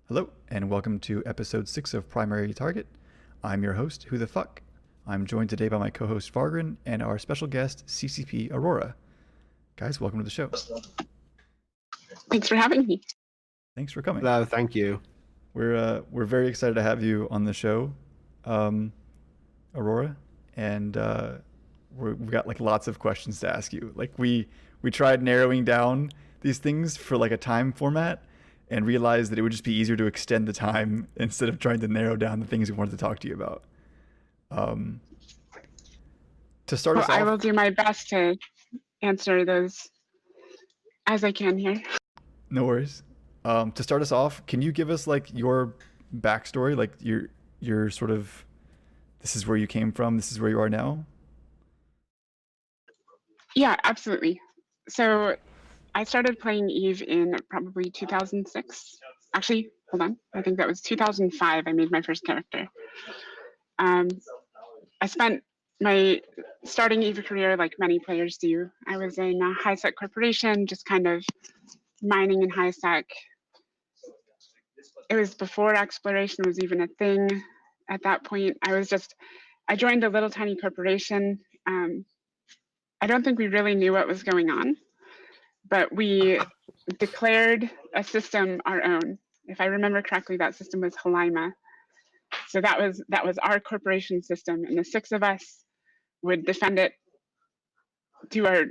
Hello, and welcome to episode 6 of Primary Target. I'm your host, Who the Fuck. I'm joined today by my co-host Vargren and our special guest, CCP Aurora. Guys, welcome to the show. Thanks for having me. Thanks for coming. No, thank you. We're very excited to have you on the show, Aurora, and we've got like lots of questions to ask you. Like we tried narrowing down these things for like a time format, and realized that it would just be easier to extend the time instead of trying to narrow down the things we wanted to talk to you about. To start us off, I will do my best to answer those as I can here. No worries. To start us off, can you give us like your backstory, like your sort of, this is where you came from, this is where you are now? Yeah, absolutely. So I started playing Eve in probably 2006. Actually, hold on. I think that was 2005 I made my first character. I spent my starting Eve career like many players do. I was in a high-sec corporation, just kind of mining in high-sec. It was before exploration was even a thing at that point. I joined a little tiny corporation. I don't think we really knew what was going on, but we declared a system our own. If I remember correctly, that system was Halima. So that was our corporation system, and the 6 of us would defend it to our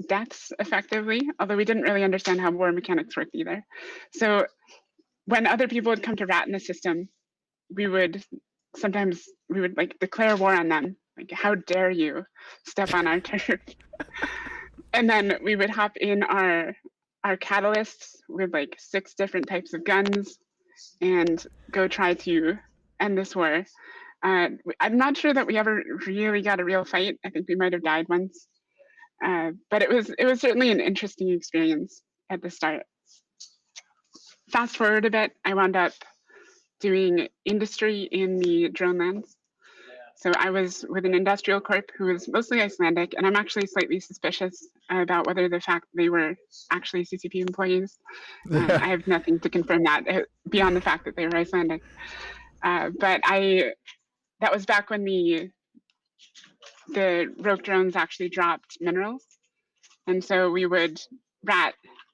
deaths effectively, although we didn't really understand how war mechanics worked either. So when other people would come to rat in the system, we would like declare war on them. Like, how dare you step on our turf? And then we would hop in our catalysts with like 6 different types of guns and go try to end this war. I'm not sure that we ever really got a real fight. I think we might have died once. But it was certainly an interesting experience at the start. Fast forward a bit, I wound up doing industry in the drone lands. So I was with an industrial corp who was mostly Icelandic, and I'm actually slightly suspicious about whether the fact they were actually CCP employees. I have nothing to confirm that beyond the fact that they were Icelandic. But that was back when the rogue drones actually dropped minerals. And so we would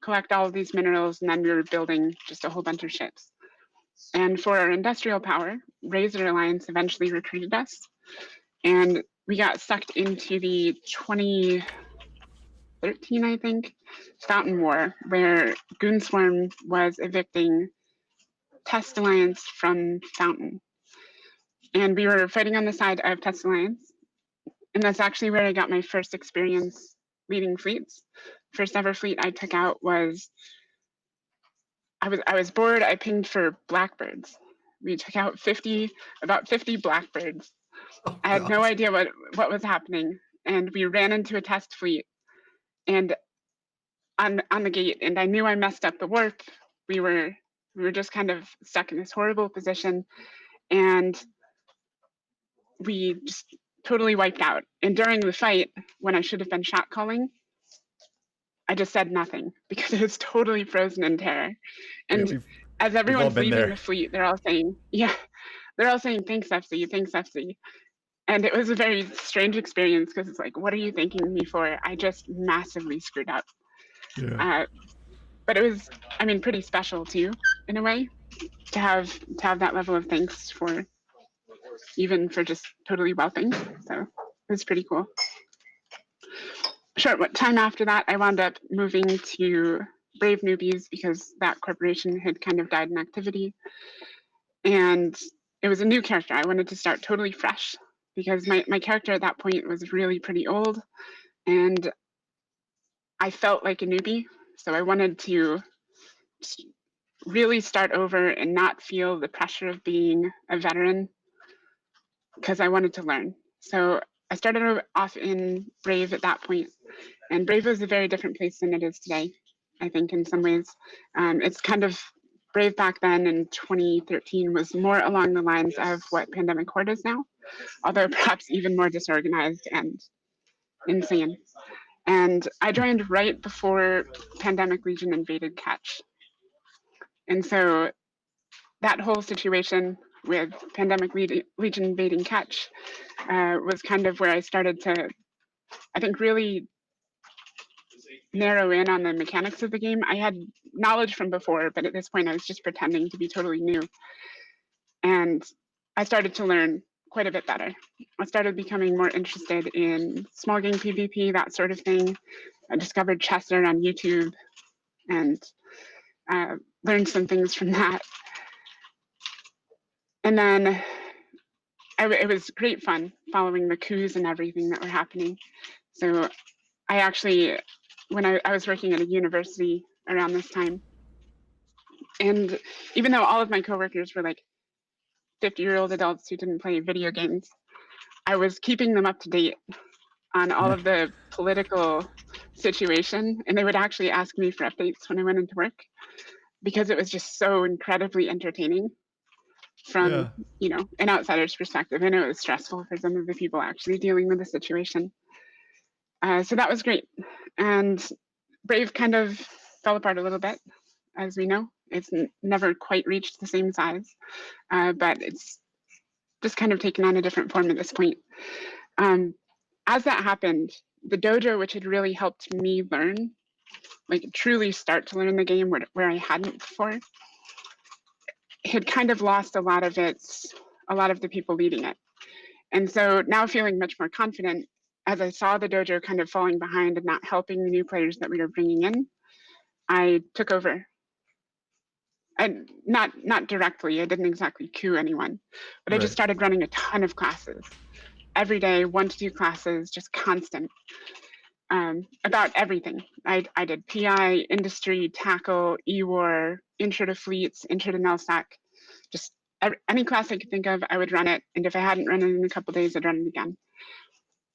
collect all of these minerals, and then we were building just a whole bunch of ships. And for our industrial power, Razor Alliance eventually recruited us. And we got sucked into the 2013, I think, Fountain War, where Goonswarm was evicting Test Alliance from Fountain. And we were fighting on the side of Test Alliance. And that's actually where I got my first experience leading fleets. First ever fleet I took out was, I was bored, I pinged for blackbirds. We took out about 50 blackbirds. Oh, I had no idea what was happening. And we ran into a test fleet and on the gate, and I knew I messed up the warp. We were just kind of stuck in this horrible position, and we just totally wiped out. And during the fight, when I should have been shot calling, I just said nothing because it was totally frozen in terror. And as everyone's leaving the fleet, they're all saying, thanks, FC, thanks, FC. And it was a very strange experience because it's like, what are you thanking me for? I just massively screwed up. Yeah. But it was, pretty special too, in a way, to have that level of thanks even for just totally whelping. So it was pretty cool. Short time after that, I wound up moving to Brave Newbies because that corporation had kind of died in activity. And it was a new character. I wanted to start totally fresh because my character at that point was really pretty old and I felt like a newbie. So I wanted to really start over and not feel the pressure of being a veteran because I wanted to learn. So I started off in Brave at that point, and Brave was a very different place than it is today, I think, in some ways. It's kind of, Brave back then in 2013 was more along the lines of what Pandemic Horde is now, although perhaps even more disorganized and insane. And I joined right before Pandemic Legion invaded Catch. And so that whole situation with Pandemic Legion invading Catch was kind of where I started to, I think, really narrow in on the mechanics of the game. I had knowledge from before, but at this point I was just pretending to be totally new. And I started to learn quite a bit better. I started becoming more interested in small game PvP, that sort of thing. I discovered Chester on YouTube and learned some things from that. And then it was great fun following the coups and everything that were happening. So I actually, when I was working at a university around this time, and even though all of my coworkers were like 50-year-old adults who didn't play video games, I was keeping them up to date on all of the political situation, and they would actually ask me for updates when I went into work because it was just so incredibly entertaining from an outsider's perspective. I know it was stressful for some of the people actually dealing with the situation. So that was great. And Brave kind of fell apart a little bit, as we know. It's never quite reached the same size, but it's just kind of taken on a different form at this point. As that happened, the dojo, which had really helped me learn, like truly start to learn the game where I hadn't before, had kind of lost a lot of the people leading it. And so now feeling much more confident, as I saw the dojo kind of falling behind and not helping the new players that we were bringing in, I took over. And not directly, I didn't exactly coup anyone, but I just started running a ton of classes. Every day, 1 to 2 classes, just constant, about everything. I did PI, industry, tackle, E-War, intro to fleets, intro to NELSAC, just any class I could think of, I would run it. And if I hadn't run it in a couple of days, I'd run it again.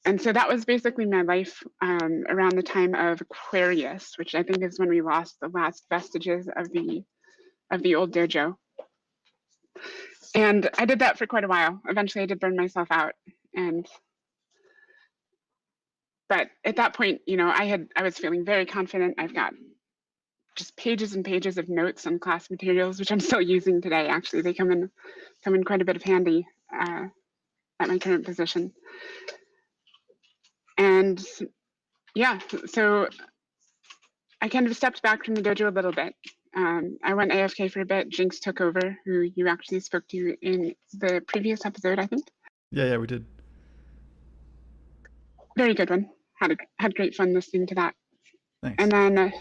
And so that was basically my life around the time of Aquarius, which I think is when we lost the last vestiges of the old dojo. And I did that for quite a while. Eventually I did burn myself out. But at that point, I was feeling very confident. I've got just pages and pages of notes on class materials, which I'm still using today. Actually, they come in quite a bit of handy at my current position. And yeah, so I kind of stepped back from the dojo a little bit. I went AFK for a bit. Jinx took over, who you actually spoke to in the previous episode, I think. Yeah, we did. Very good one. Had great fun listening to that. Thanks. And then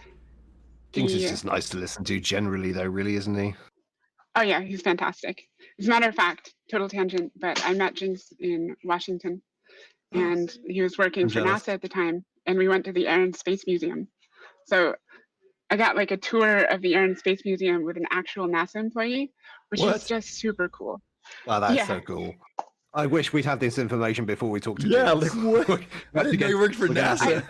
Jinx is just nice to listen to generally, though, really, isn't he? Oh yeah, he's fantastic. As a matter of fact, total tangent, but I met Jinx in Washington, and he was working for NASA at the time, and we went to the Air and Space Museum. So I got like a tour of the Air and Space Museum with an actual NASA employee, which is just super cool. Wow, that's so cool. I wish we'd had this information before we talked to Jinx. Like what? I didn't know you worked for NASA.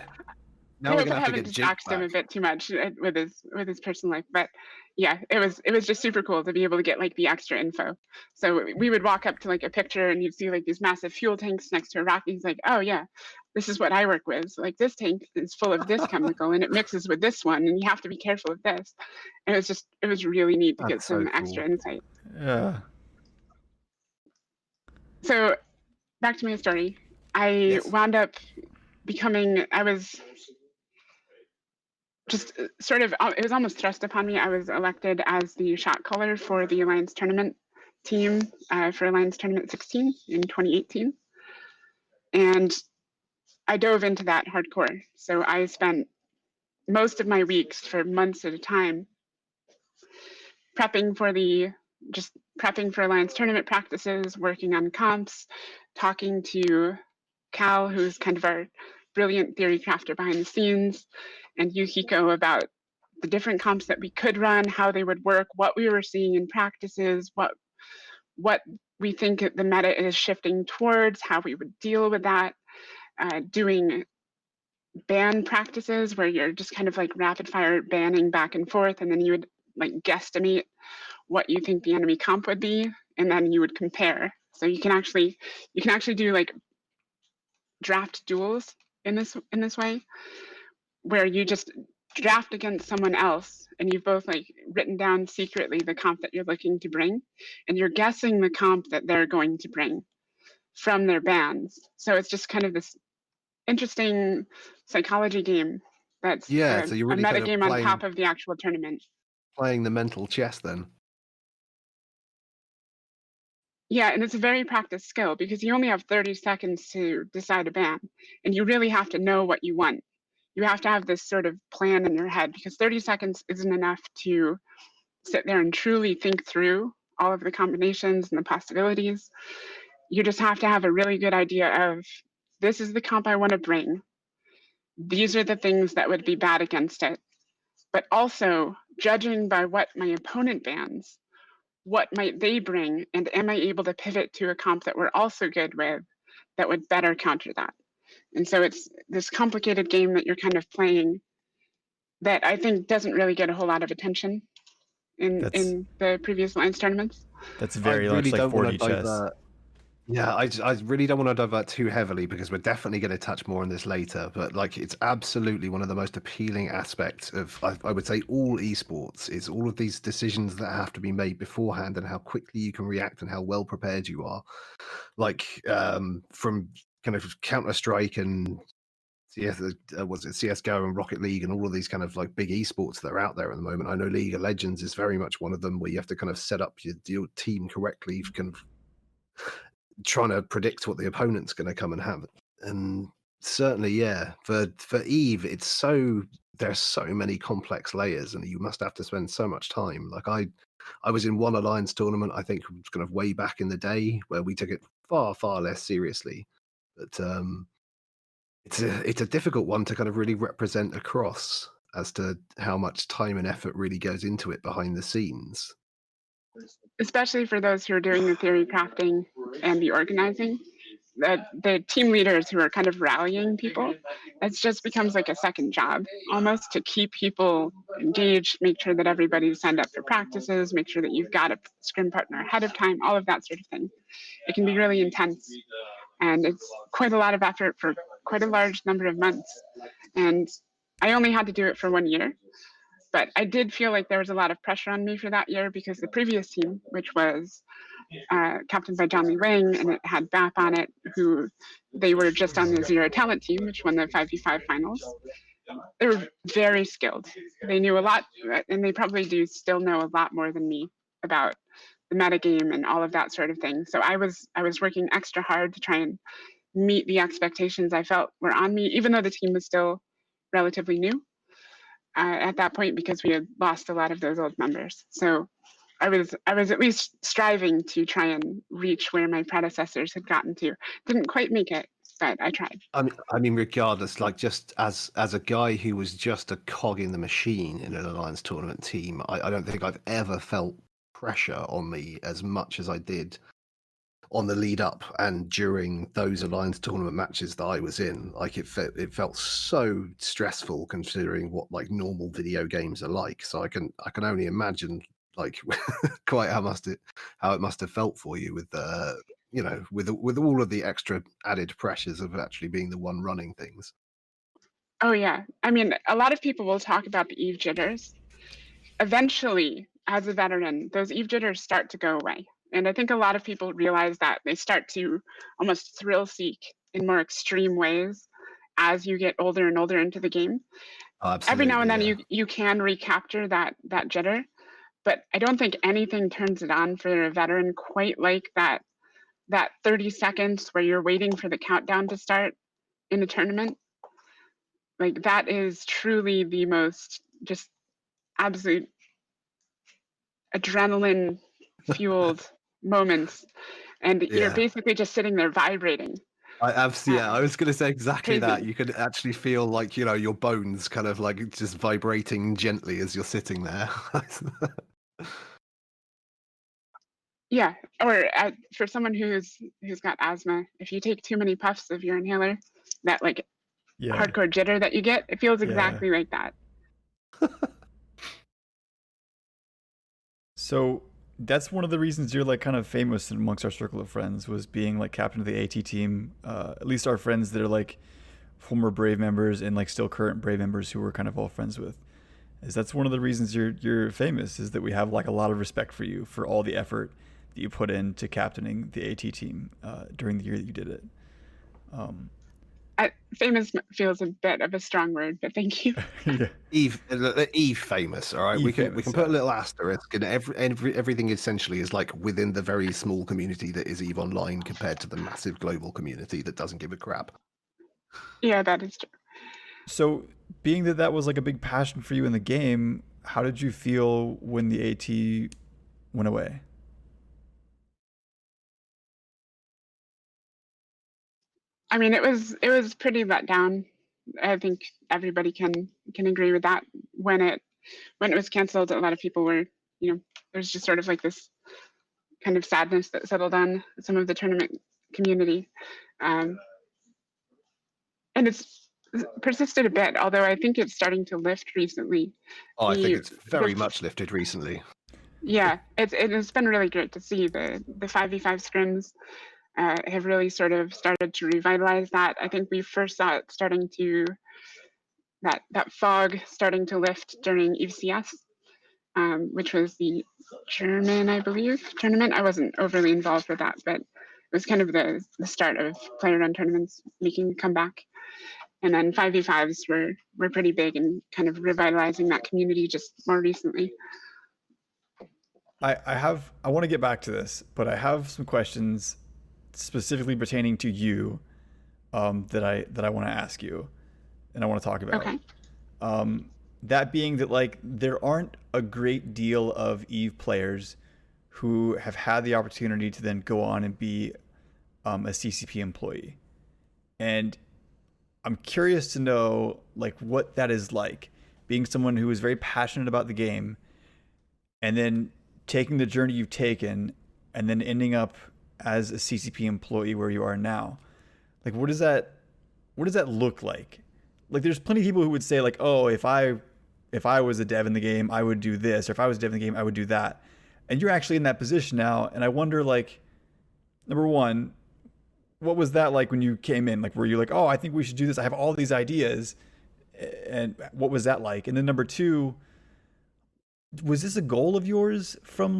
Now we're gonna have to get Jinx doxed him a bit too much with his personal life, but yeah, it was just super cool to be able to get like the extra info. So we would walk up to like a picture and you'd see like these massive fuel tanks next to a rocket. He's like, oh yeah, this is what I work with. Like this tank is full of this chemical and it mixes with this one, and you have to be careful of this. And it was really neat to get some extra insight. Yeah. So back to my story. I wound up becoming, I was just sort of, it was almost thrust upon me. I was elected as the shot caller for the Alliance tournament team for Alliance Tournament 16 in 2018. And I dove into that hardcore. So I spent most of my weeks for months at a time prepping for Alliance tournament practices, working on comps, talking to Cal, who's kind of our brilliant theory crafter behind the scenes, and Yukiko about the different comps that we could run, how they would work, what we were seeing in practices, what we think the meta is shifting towards, how we would deal with that, doing ban practices where you're just kind of like rapid fire banning back and forth, and then you would like guesstimate what you think the enemy comp would be, and then you would compare. So you can actually do like draft duels in this way, where you just draft against someone else, and you've both like written down secretly the comp that you're looking to bring, and you're guessing the comp that they're going to bring from their bans. So it's just kind of this interesting psychology game that's Yeah, so you're a really meta kind of game on top of the actual tournament. playing the mental chess then. Yeah, and it's a very practiced skill because you only have 30 seconds to decide a ban, and you really have to know what you want. You have to have this sort of plan in your head because 30 seconds isn't enough to sit there and truly think through all of the combinations and the possibilities. You just have to have a really good idea of, this is the comp I want to bring. These are the things that would be bad against it. But also, judging by what my opponent bans, what might they bring, and am I able to pivot to a comp that we're also good with that would better counter that? And so it's this complicated game that you're kind of playing that I think doesn't really get a whole lot of attention in the previous Alliance tournaments. That's I very really much like don't want 4D to chess. divert. Yeah, I really don't want to divert too heavily because we're definitely going to touch more on this later. But like, it's absolutely one of the most appealing aspects of, I would say, all esports is all of these decisions that have to be made beforehand and how quickly you can react and how well prepared you are. Like from kind of Counter-Strike and was it CS:GO and Rocket League and all of these kind of like big esports that are out there at the moment. I know League of Legends is very much one of them where you have to kind of set up your team correctly, kind of trying to predict what the opponent's going to come and have. And certainly, yeah, for Eve, there's so many complex layers, and you must have to spend so much time. Like I was in one Alliance tournament, I think, kind of way back in the day, where we took it far less seriously. But it's a difficult one to kind of really represent across as to how much time and effort really goes into it behind the scenes. Especially for those who are doing the theory crafting and the organizing, the team leaders who are kind of rallying people, it just becomes like a second job almost to keep people engaged, make sure that everybody's signed up for practices, make sure that you've got a scrim partner ahead of time, all of that sort of thing. It can be really intense, and it's quite a lot of effort for quite a large number of months. And I only had to do it for 1 year. But I did feel like there was a lot of pressure on me for that year because the previous team, which was captained by John Lee Wang, and it had BAP on it, who they were just on the Zero Talent team, which won the 5v5 finals. They were very skilled. They knew a lot, and they probably do still know a lot more than me about the metagame and all of that sort of thing. So I was working extra hard to try and meet the expectations I felt were on me, even though the team was still relatively new. At that point, because we had lost a lot of those old members. So I was at least striving to try and reach where my predecessors had gotten to. Didn't quite make it, but I tried. I mean, regardless, like just as a guy who was just a cog in the machine in an Alliance tournament team, I don't think I've ever felt pressure on me as much as I did on the lead up and during those Alliance tournament matches that I was in. Like it felt so stressful considering what like normal video games are like. So I can only imagine like quite how it must have felt for you with you know, with all of the extra added pressures of actually being the one running things. Oh yeah, I mean, a lot of people will talk about the Eve jitters. Eventually, as a veteran, those Eve jitters start to go away. And I think a lot of people realize that they start to almost thrill seek in more extreme ways as you get older and older into the game. Every now and then you can recapture that jitter, but I don't think anything turns it on for a veteran quite like that 30 seconds where you're waiting for the countdown to start in a tournament. Like that is truly the most just absolute adrenaline fueled moments, and you're basically just sitting there vibrating. I was going to say exactly that. You could actually feel like, you know, your bones kind of like just vibrating gently as you're sitting there. Yeah, or for someone who's got asthma, if you take too many puffs of your inhaler, that like hardcore jitter that you get, it feels exactly like that. So that's one of the reasons you're like kind of famous amongst our circle of friends, was being like captain of the AT team. At least our friends that are like former Brave members and like still current Brave members who we're kind of all friends with. Is that's one of the reasons you're famous, is that we have like a lot of respect for you for all the effort that you put into captaining the AT team during the year that you did it. Famous feels a bit of a strong word, but thank you. Yeah. Eve famous, all right. Eve we can famous, put a yeah. little asterisk, and everything essentially is like within the very small community that is Eve Online compared to the massive global community that doesn't give a crap. Yeah, that is true. So, being that that was like a big passion for you in the game, how did you feel when the AT went away? I mean, it was pretty let down. I think everybody can agree with that. When it was canceled, a lot of people were, there's just sort of like this kind of sadness that settled on some of the tournament community, and it's persisted a bit. Although I think it's starting to lift recently. Oh, I think The- it's very the- much lifted recently. Yeah, it's been really great to see the 5v5 scrims have really sort of started to revitalize that. I think we first saw it starting to that fog starting to lift during EVCS, which was the German, I believe, tournament. I wasn't overly involved with that, but it was kind of the start of player-run tournaments making a comeback. And then 5v5s were pretty big and kind of revitalizing that community just more recently. I want to get back to this, but I have some questions specifically pertaining to you that I want to ask you and I want to talk about. Okay. That being that like there aren't a great deal of Eve players who have had the opportunity to then go on and be a CCP employee. And I'm curious to know like what that is like, being someone who is very passionate about the game and then taking the journey you've taken and then ending up as a CCP employee where you are now. Like what does that look like? Like there's plenty of people who would say like, oh, if I was a dev in the game, I would do this, or if I was a dev in the game, I would do that. And you're actually in that position now, and I wonder like, number one, what was that like when you came in? Like were you like, oh, I think we should do this, I have all these ideas, and what was that like? And then number two, was this a goal of yours from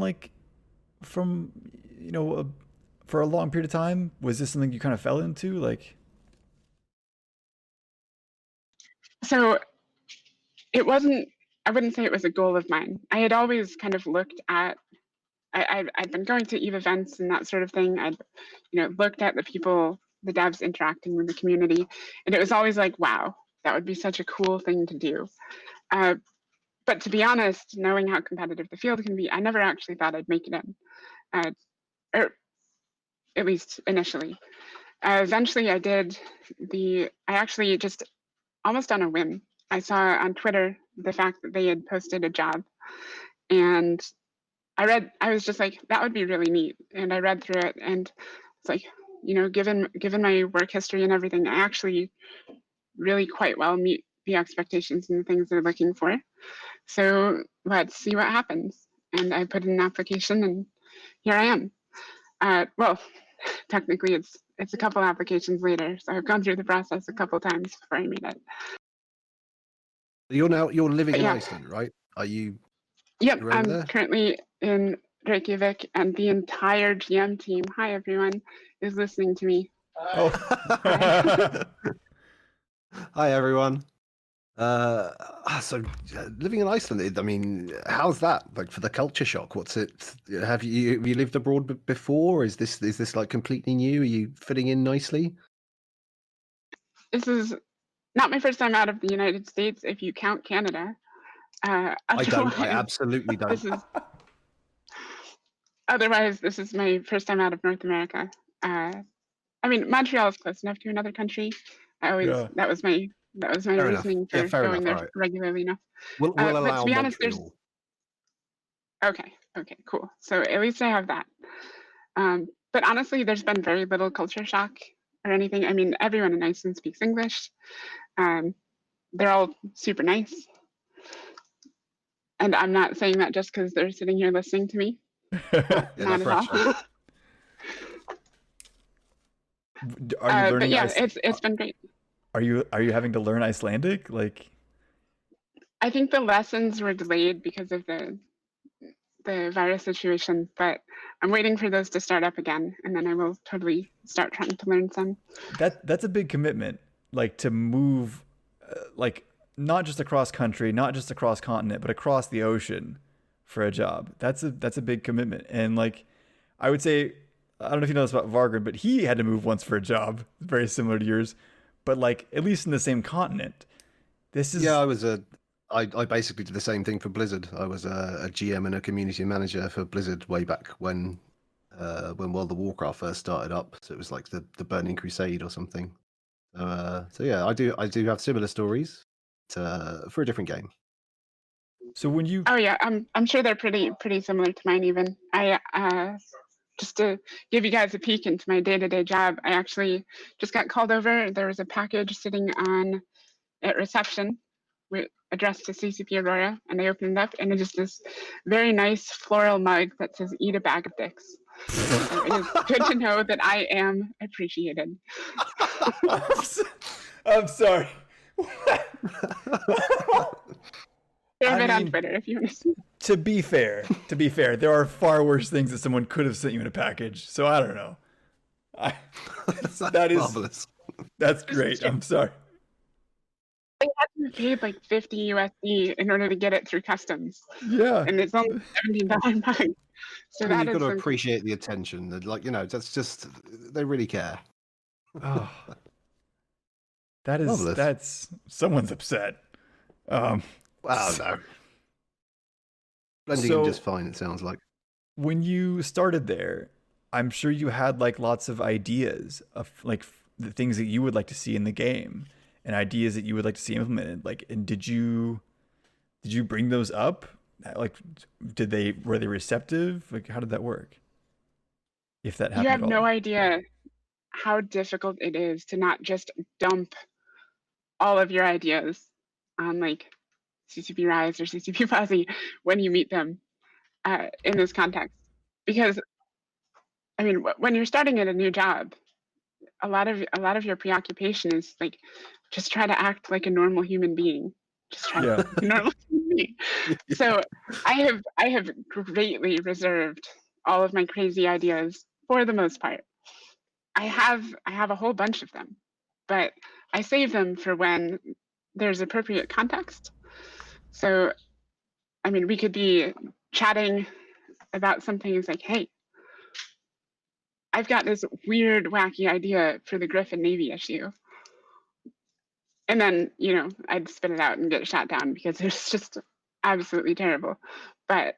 for a long period of time? Was this something you kind of fell into? Like, So it wasn't, I wouldn't say it was a goal of mine. I had always kind of looked at, I'd been going to EVE events and that sort of thing. I'd, looked at the people, the devs interacting with the community, and it was always like, wow, that would be such a cool thing to do. But to be honest, knowing how competitive the field can be, I never actually thought I'd make it in, or at least initially. Eventually I did I actually just almost on a whim, I saw on Twitter the fact that they had posted a job, and I was just like, that would be really neat. And I read through it, and it's like, given my work history and everything, I actually really quite well meet the expectations and the things they're looking for. So let's see what happens. And I put in an application, and here I am. Well, technically it's a couple applications later, so I've gone through the process a couple times before I made it. You're living in yeah. Iceland, right? Are you? Yep, you're over I'm there? currently in Reykjavik, and the entire GM team, hi everyone, is listening to me. oh, Hi everyone. So living in Iceland, I mean, how's that like for the culture shock? What's it? Have you lived abroad before? Is this like completely new? Are you fitting in nicely? This is not my first time out of the United States, if you count Canada. I don't. I Otherwise, absolutely don't. Otherwise, this is my first time out of North America. I mean, Montreal is close enough to another country. That was my Fair reasoning enough. for going enough. there right. regularly enough. We'll but allow to be honest, Montreal. Okay, cool. So at least I have that. But honestly, there's been very little culture shock or anything. I mean, everyone in Iceland speaks English. They're all super nice. And I'm not saying that just because they're sitting here listening to me. Not at all. Are you learning? But yeah, it's been great. Are you having to learn Icelandic? Like, I think the lessons were delayed because of the virus situation, but I'm waiting for those to start up again, and then I will totally start trying to learn some. that's a big commitment, like to move, like not just across country, not just across continent, but across the ocean for a job. That's a big commitment. And like I would say, I don't know if you know this about Vargard, but he had to move once for a job, very similar to yours, but like at least in the same continent. This Yeah, is I basically did the same thing for Blizzard. I was a GM and a community manager for Blizzard way back when World of Warcraft first started up. So it was like the Burning Crusade or something. So yeah, I do have similar stories for a different game. so when you Oh yeah, I'm sure they're pretty similar to mine even. I just to give you guys a peek into my day-to-day job, I actually just got called over. There was a package sitting on at reception addressed to CCP Aurora, and I opened it up, and it's just this very nice floral mug that says "Eat a bag of dicks." So it is good to know that I am appreciated. I'm sorry. Share I it on mean, Twitter if you want to see. to be fair, there are far worse things that someone could have sent you in a package. So I don't know. That is marvelous. That's great. I'm sorry. I had to be paid like 50 USD in order to get it through customs, Yeah. and it's only $17 mug. So I mean, that you've got is to appreciate the attention. Like, that's just they really care. Oh, Marvelous. that's someone's upset. Wow, no. Blending in just fine, it sounds like. When you started there, I'm sure you had like lots of ideas of like the things that you would like to see in the game and ideas that you would like to see implemented. Like, and did you bring those up? Like, were they receptive? Like, how did that work? If that happened you have at all. no idea how difficult it is to not just dump all of your ideas on like CCP Rise or CCP Fuzzy when you meet them in this context. Because I mean, when you're starting at a new job, a lot of your preoccupation is like just try to act like a normal human being. Just try to be a normal human being. So I have greatly reserved all of my crazy ideas for the most part. I have a whole bunch of them, but I save them for when there's appropriate context. So, I mean, we could be chatting about something. It's like, hey, I've got this weird, wacky idea for the Griffin Navy issue. And then, I'd spit it out and get shot down because it's just absolutely terrible. But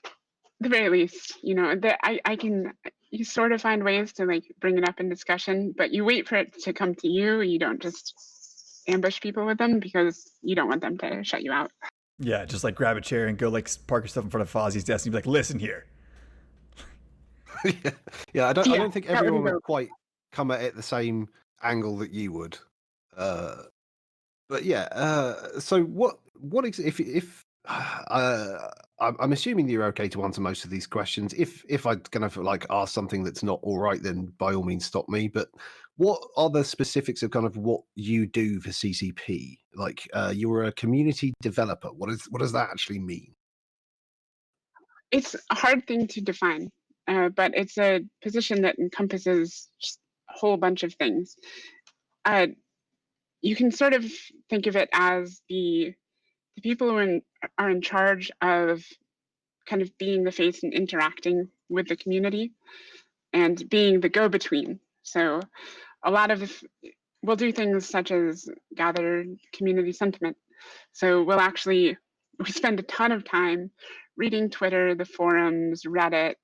at the very least, you sort of find ways to like bring it up in discussion, but you wait for it to come to you. You don't just ambush people with them because you don't want them to shut you out. Yeah, just like grab a chair and go like park yourself in front of Fozzie's desk and be like, listen here. Yeah, I don't think everyone would would quite come at it the same angle that you would. But yeah, so if I'm assuming you're okay to answer most of these questions. If I kind of like ask something that's not all right, then by all means stop me. But what are the specifics of kind of what you do for CCP? Like, you're a community developer. What does that actually mean? It's a hard thing to define, but it's a position that encompasses just a whole bunch of things. You can sort of think of it as the people who are in charge of kind of being the face and interacting with the community and being the go-between. So a lot of we'll do things such as gather community sentiment. So we spend a ton of time reading Twitter, the forums, Reddit,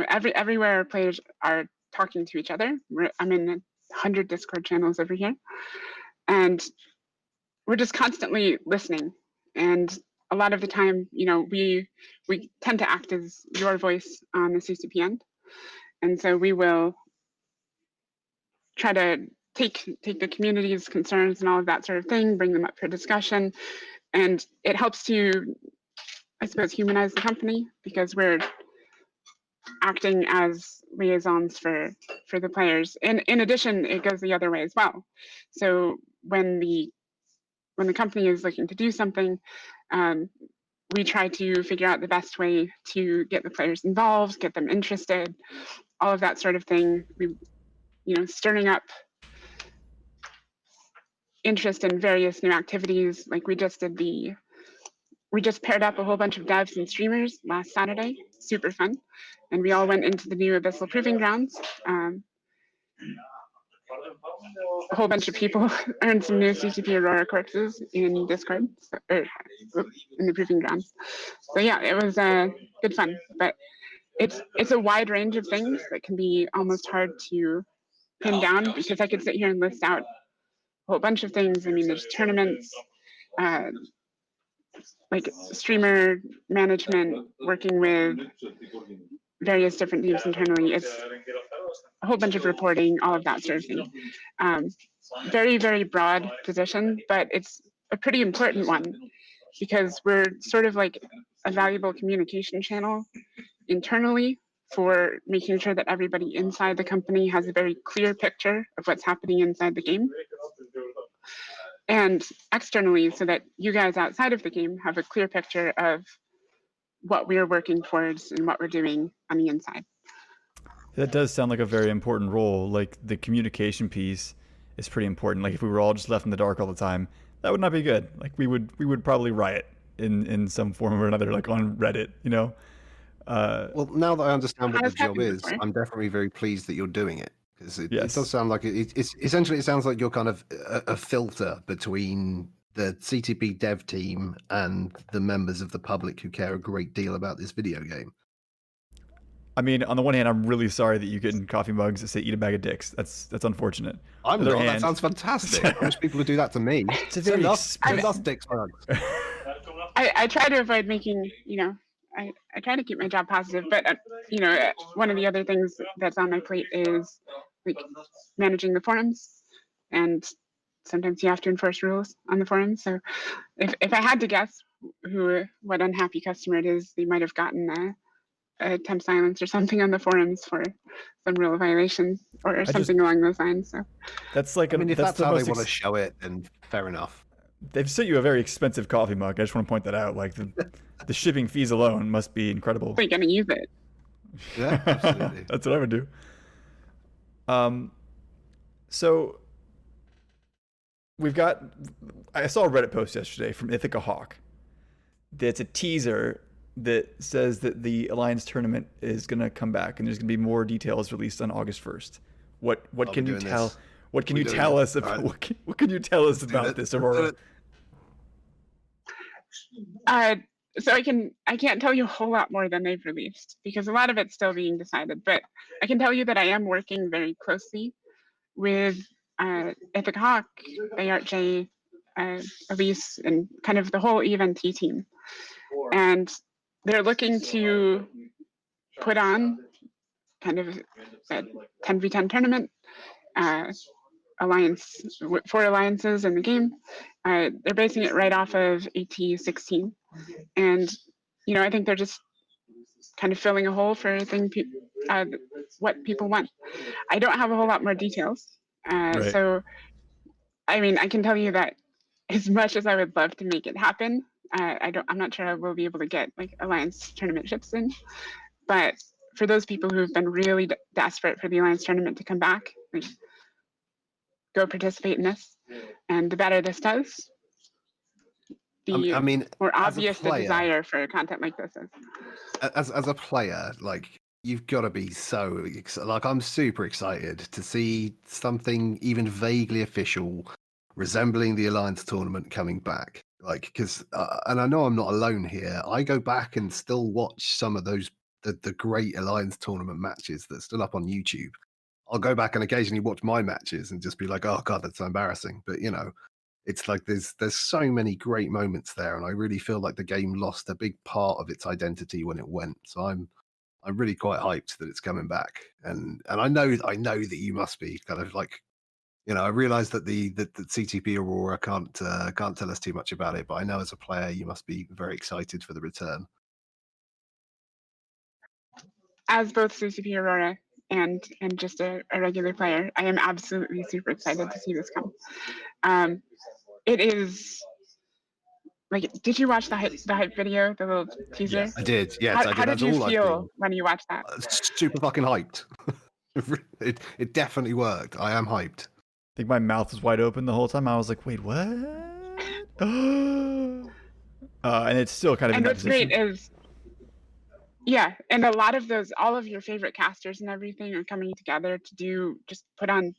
everywhere players are talking to each other. I'm in 100 Discord channels over here. And we're just constantly listening. And a lot of the time, we tend to act as your voice on the CCP end. And so we will try to take the community's concerns and all of that sort of thing, bring them up for discussion. And it helps to, I suppose, humanize the company because we're acting as liaisons for the players. And in addition, it goes the other way as well. So when the company is looking to do something, we try to figure out the best way to get the players involved, get them interested, all of that sort of thing. We, stirring up interest in various new activities. Like we just paired up a whole bunch of devs and streamers last Saturday, super fun. And we all went into the new Abyssal Proving Grounds. A whole bunch of people earned some new CCP Aurora corpses in Discord, or in the Proving Grounds. So yeah, it was good fun, but it's a wide range of things that can be almost hard to pin down, because I could sit here and list out a whole bunch of things. I mean, there's tournaments, like streamer management, working with various different teams internally. It's a whole bunch of reporting, all of that sort of thing. Very, very broad position, but it's a pretty important one, because we're sort of like a valuable communication channel internally for making sure that everybody inside the company has a very clear picture of what's happening inside the game, and externally so that you guys outside of the game have a clear picture of what we're working towards and what we're doing on the inside. That does sound like a very important role. Like the communication piece is pretty important. Like if we were all just left in the dark all the time, that would not be good. Like we would probably riot in some form or another, like on Reddit, Well, now that I understand what the Has job happened is, before. I'm definitely very pleased that you're doing it, because it Yes. does sound like it's essentially, it sounds like you're kind of a filter between the CTP dev team and the members of the public who care a great deal about this video game. I mean, on the one hand, I'm really sorry that you get in coffee mugs that say "eat a bag of dicks." That's unfortunate. I'm On the not. other That hand- sounds fantastic. I wish people would do that to me. It's a very Send us dicks mugs. I try to avoid making, I try to keep my job positive, but one of the other things that's on my plate is like managing the forums, and sometimes you have to enforce rules on the forums. So if I had to guess what unhappy customer it is, they might have gotten a temp silence or something on the forums for some rule violation or something along those lines. So That's like, I mean, if that's the how they most want to show it, then fair enough. They've sent you a very expensive coffee mug. I just want to point that out. Like the shipping fees alone must be incredible. they're gonna use it. Yeah, absolutely. That's what I would do. So I saw a Reddit post yesterday from Ithaca Hawk. That's a teaser that says that the Alliance tournament is going to come back and there's going to be more details released on August 1st. What can you tell? What can you tell us about what can you tell us about this, Aurora? So I can't tell you a whole lot more than they've released, because a lot of it's still being decided, but I can tell you that I am working very closely with Ithaca Hawk, ARJ, Elise, and kind of the whole EVNT team. And they're looking to put on kind of a 10v10 tournament, four alliances in the game. They're basing it right off of AT16. And, I think they're just kind of filling a hole for what people want. I don't have a whole lot more details. Right. So, I mean, I can tell you that as much as I would love to make it happen, I'm not sure I will be able to get like Alliance tournament ships in. But for those people who have been really desperate for the Alliance tournament to come back, like, go participate in this. And the better this does, the more obvious the desire for content like this is. As a player, like, you've got to be I'm super excited to see something even vaguely official resembling the Alliance tournament coming back. Like, because and I know I'm not alone here. I go back and still watch some of those the great Alliance tournament matches that are still up on YouTube. I'll go back and occasionally watch my matches and just be like, oh god, that's so embarrassing. But it's like there's so many great moments there, and I really feel like the game lost a big part of its identity when it went. So I'm really quite hyped that it's coming back, and I know that you must be kind of like, I realize that the CTP Aurora can't tell us too much about it, but I know as a player you must be very excited for the return. as both CCP Aurora and just a regular player, I am absolutely super excited to see this come. It is like, did you watch the hype video, the little teaser? Yes. I did. Yes, I did. How did That's you all I've feel seen. when you watched that? Super fucking hyped. It definitely worked. I am hyped. I think my mouth was wide open the whole time. I was like, wait, what? And it's still kind of in And that what's position. great is, yeah, and a lot of those, all of your favorite casters and everything are coming together to just put on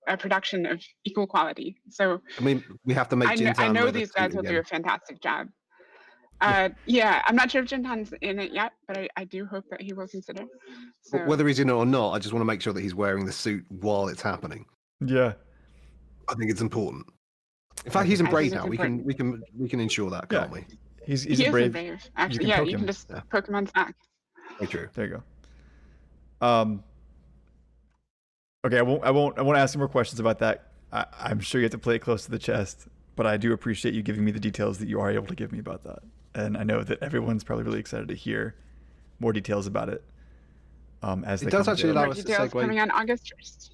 a production of equal quality. So I mean, we have to make I know wear the these suit guys will do again. a fantastic job. Yeah, I'm not sure if Jintan's in it yet, but I do hope that he will consider. So, But whether he's in it or not, I just want to make sure that he's wearing the suit while it's happening. Yeah. I think it's important. In fact, he's in I think Brave it's now. important. We can ensure that, Yeah. can't we? He's He a is brave. brave. Actually, can yeah, poke you him. can just Yeah. Pokemon snack. Very true. There you go. Okay, I won't ask any more questions about that. I'm sure you have to play it close to the chest, but I do appreciate you giving me the details that you are able to give me about that. And I know that everyone's probably really excited to hear more details about it. As It they does come actually available. allow More us to details segue. coming on August 1st.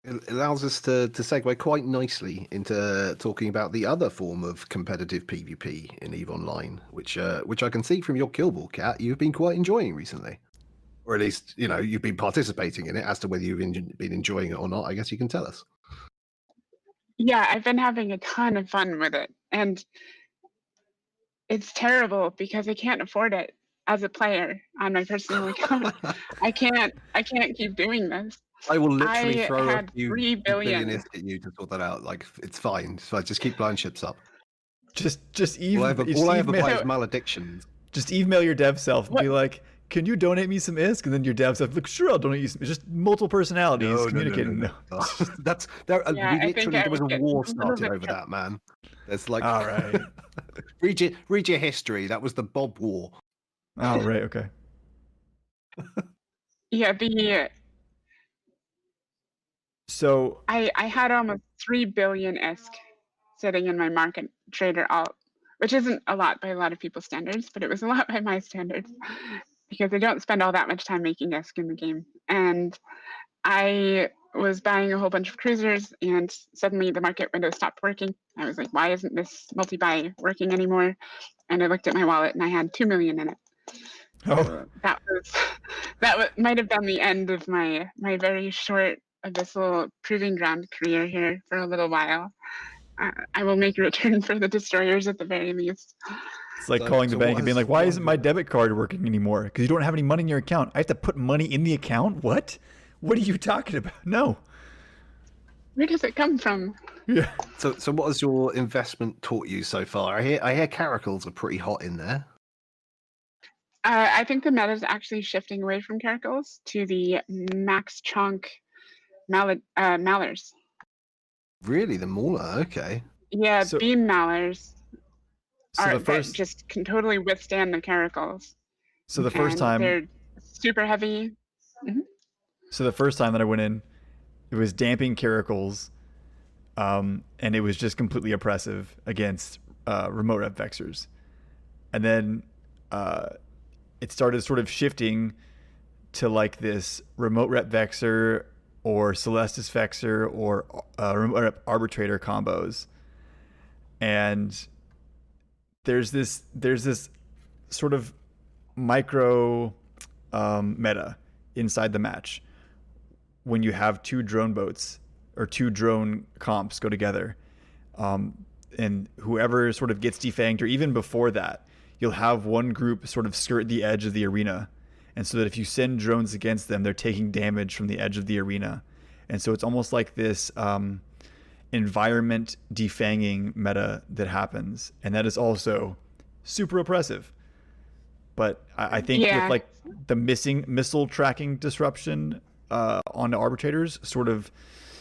It allows us to segue quite nicely into talking about the other form of competitive PvP in EVE Online, which I can see from your Killball Cat you've been quite enjoying recently. Or at least, you know, you've been participating in it. As to whether you've been enjoying it or not, I guess you can tell us. Yeah, I've been having a ton of fun with it, and it's terrible because I can't afford it as a player on my personal account. I can't keep doing this. I will literally I throw a had few 3 billion. billion at you to sort that out. Like, it's fine. So I just keep blowing ships up. Just All I ever email, buy is maledictions. just email your dev self and be like, "Can you donate me some ISK?" And then your dev self, "Look, sure, I'll donate you some." It's just multiple personalities communicating. No. That's there. Yeah, I think There I was a would get war a little started bit over that, man. It's like, All right. read your history. That was the Bob War. Oh, right. Okay. Yeah, So I had almost 3 billion ISK sitting in my market trader alt, which isn't a lot by a lot of people's standards, but it was a lot by my standards because I don't spend all that much time making ISK in the game. And I was buying a whole bunch of cruisers, and suddenly the market window stopped working. I was like, why isn't this multi-buy working anymore? And I looked at my wallet and I had 2 million in it. oh, That might have been the end of my very short abyssal proving ground career here for a little while. I will make a return for the destroyers at the very least. it's like So- calling the so bank what and being has- like, "Why what isn't has my your- debit card working anymore? Because you don't have any money in your account. I have to put money in the account. What? What are you talking about? No." Where does it come from? Yeah. So what has your investment taught you so far? I hear caracals are pretty hot in there. I think the meta is actually shifting away from caracals to the max chunk mallards. Really, the Mauler? Okay. Yeah, So- beam mallards So are the first, that just can totally withstand the caracals. so the first And time, they're super heavy. so the first time that I went in, it was damping caracals, and it was just completely oppressive against remote rep vexors, and then it started sort of shifting to like this remote rep vexor or Celestis vexor or remote rep arbitrator combos, and there's this sort of micro meta inside the match when you have two drone boats or two drone comps go together, and whoever sort of gets defanged, or even before that, you'll have one group sort of skirt the edge of the arena, and so that if you send drones against them, they're taking damage from the edge of the arena, and so it's almost like this environment defanging meta that happens, and that is also super oppressive. But I think Yeah. with like the missing missile tracking disruption onto arbitrators sort of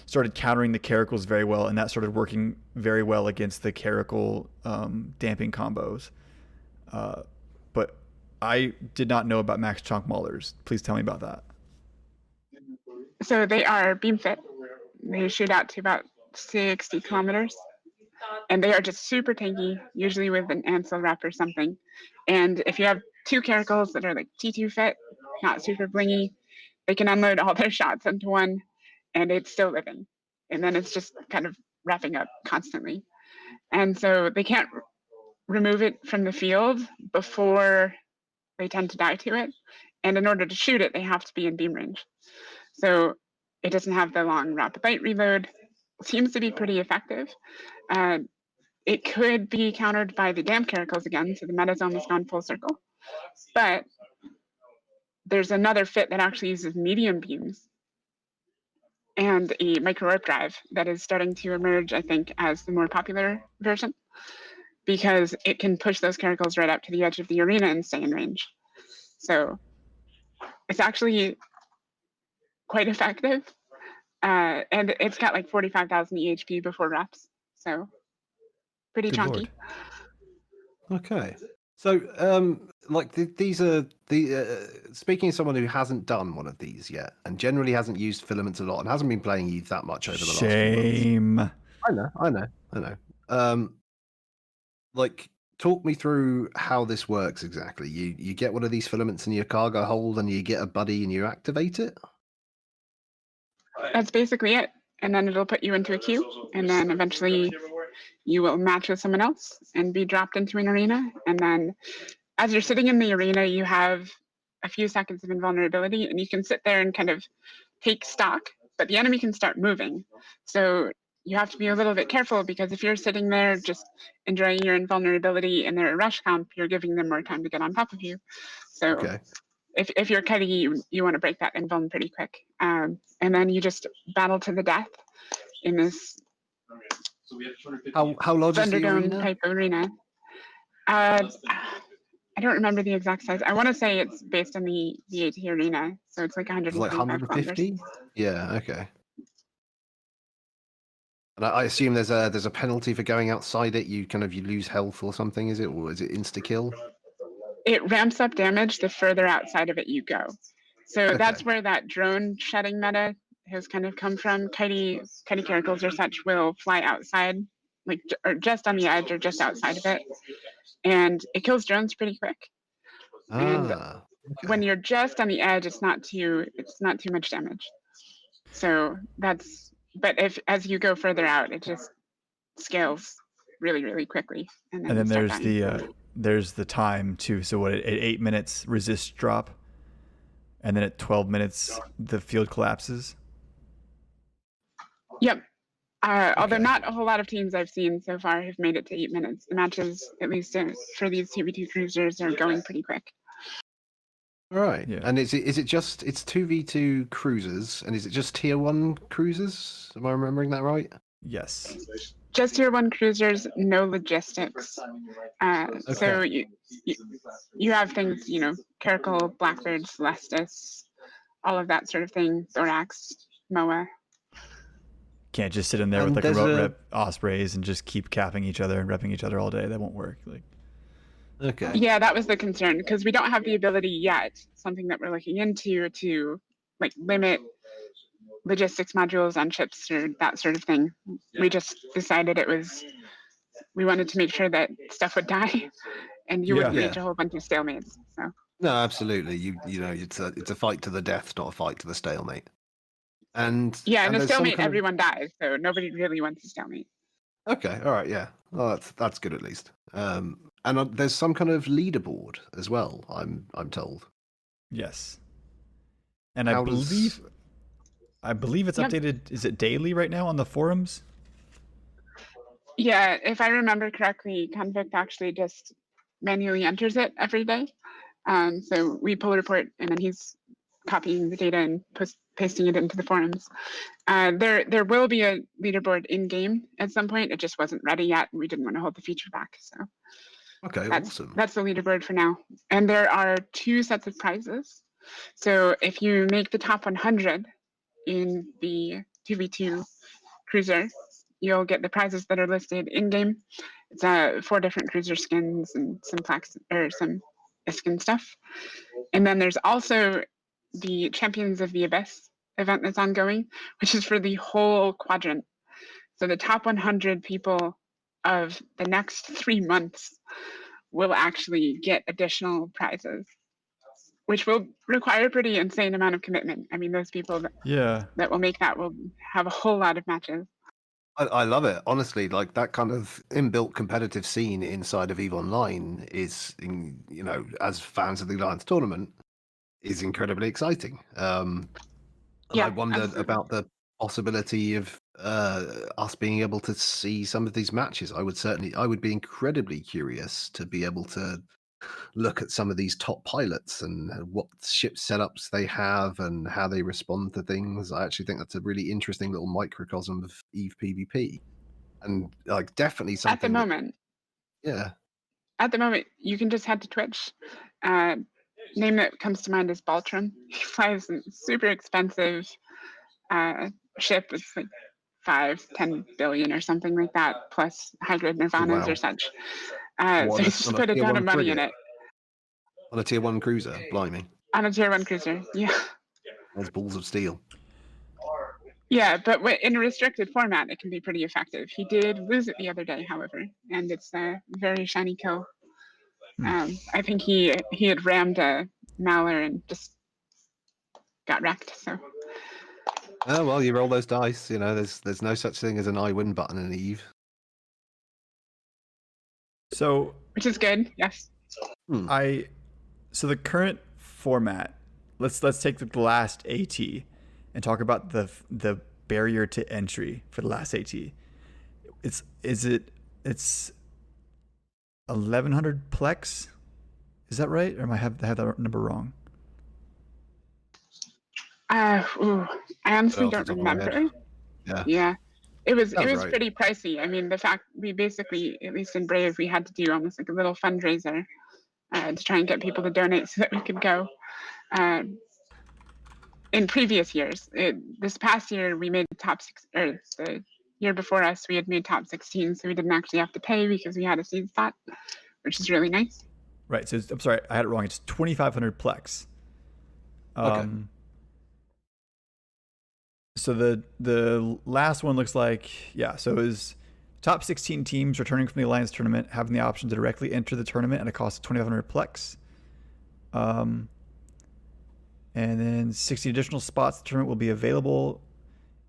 started countering the caracals very well, and that started working very well against the caracal damping combos. But I did not know about max chunk maulers. Please tell me about that. So they are beam fit. They shoot out to about 60 kilometers. And they are just super tanky, usually with an Ansel wrap or something. And if you have 2 caracals that are like T2 fit, not super blingy. They can unload all their shots into one, and it's still living. And then it's just kind of wrapping up constantly. And so they can't remove it from the field before they tend to die to it. And in order to shoot it, they have to be in beam range. So it doesn't have the long rapid light reload. Seems to be pretty effective. It could be countered by the damp caracals again, so the meta's almost gone full circle. But there's another fit that actually uses medium beams and a micro warp drive that is starting to emerge, I think, as the more popular version, because it can push those caracals right up to the edge of the arena and stay in range. So it's actually quite effective. And it's got like 45,000 EHP before reps. So pretty Good chunky. Lord. Okay. So, like these are speaking as someone who hasn't done one of these yet, and generally hasn't used filaments a lot, and hasn't been playing Eve that much over the last few Shame. months. I know. Like, talk me through how this works exactly. You get one of these filaments in your cargo hold, and you get a buddy, and you activate it. That's basically it. And then it'll put you into a queue, and then eventually you will match with someone else and be dropped into an arena. And then as you're sitting in the arena, you have a few seconds of invulnerability, and you can sit there and kind of take stock, but the enemy can start moving. So you have to be a little bit careful, because if you're sitting there just enjoying your invulnerability and they're a rush comp, you're giving them more time to get on top of you. So Okay. if you're kiting, you want to break that invuln pretty quick. And then you just battle to the death in this How large is the Thunderdome arena? type arena. I don't remember the exact size. I want to say it's based on the AT arena, so it's like It's like 125 150. Yeah. Okay. And I assume there's a penalty for going outside it. You lose health or something, is it, or is it insta kill? It ramps up damage the further outside of it you go. So Okay. that's where that drone shedding meta has kind of come from. Kitey caracals or such will fly outside, like or just on the edge or just outside of it, and it kills drones pretty quick. And Okay. when you're just on the edge, it's not too much damage. So that's, but if as you go further out, it just scales really, really quickly. And then And then you start dying. there's the time too. So what, at 8 minutes resist drop, and then at 12 minutes the field collapses. Yep. Although Okay. not a whole lot of teams I've seen so far have made it to 8 minutes. The matches, at least for these 2v2 cruisers, are going pretty quick. All right. Yeah. And is it just, it's 2v2 cruisers, and is it just tier 1 cruisers? Am I remembering that right? Yes. Just tier 1 cruisers, no logistics. So you have things, Caracal, Blackbird, Celestis, all of that sort of thing, Thorax, Moa. Can't just sit in there And with like there's rep ospreys and just keep capping each other and repping each other all day. That won't work. Like, Okay. Yeah, that was the concern, because we don't have the ability yet, something that we're looking into, to like limit logistics modules on ships or that sort of thing. We just decided we wanted to make sure that stuff would die and you wouldn't Yeah. reach a whole bunch of stalemates. So No, absolutely. It's a fight to the death, not a fight to the stalemate. And yeah, and a there's some stalemate, kind of- everyone dies, so nobody really wants a stalemate. Okay, all right, yeah. Well, that's good at least. And there's some kind of leaderboard as well. I'm told. yes. And How I does- believe it's Yep. updated. Is it daily right now on the forums? Yeah, if I remember correctly, Convict actually just manually enters it every day. So we pull a report, and then he's copying the data and pasting it into the forums. There will be a leaderboard in game at some point. It just wasn't ready yet, and we didn't want to hold the feature back. So Okay, awesome. that's the leaderboard for now. And there are 2 sets of prizes. So if you make the top 100 in the 2v2 cruiser, you'll get the prizes that are listed in game. It's 4 different cruiser skins and some plaques or some skin stuff. And then there's also the Champions of the Abyss event that's ongoing, which is for the whole quadrant. So the top 100 people of the next 3 months will actually get additional prizes, which will require a pretty insane amount of commitment. I mean, those people that will make that will have a whole lot of matches. I love it. Honestly, like that kind of inbuilt competitive scene inside of EVE Online is, as fans of the Alliance tournament, is incredibly exciting. And Yeah, I wondered absolutely. about the possibility of us being able to see some of these matches. I would be incredibly curious to be able to look at some of these top pilots and what ship setups they have and how they respond to things. I actually think that's a really interesting little microcosm of EVE PvP, and like definitely something At the moment, you can just head to Twitch. Name that comes to mind is Baltram. He flies a super expensive ship. It's like 5-10 billion or something like that, plus hybrid nirvanas or such. So he's just put a ton of money in it. On a tier 1 cruiser, blimey. On a tier 1 cruiser, yeah. Those balls of steel. Yeah, but in a restricted format, it can be pretty effective. He did lose it the other day, however, and it's a very shiny kill. I think he had rammed a Mauler and just got wrecked. So. Oh well, you roll those dice. There's no such thing as an I win button in EVE. So. Which is good. Yes. So the current format. Let's take the last AT and talk about the barrier to entry for the last AT. It's 1100 plex. Is that right, or am I have that number wrong? I honestly don't remember. Yeah. It was pretty pricey. I mean, the fact we basically, at least in Brave, we had to do almost like a little fundraiser to try and get people to donate so that we could go. In previous years, this past year we made the top 6, or the year before us we had made top 16, so we didn't actually have to pay because we had a seed spot, which is really nice. Right. So I'm sorry, I had it wrong. It's 2,500 plex. Okay. So the last one looks like, so it was top 16 teams returning from the Alliance tournament having the option to directly enter the tournament at a cost of 2,500 plex. And then 60 additional spots. The tournament will be available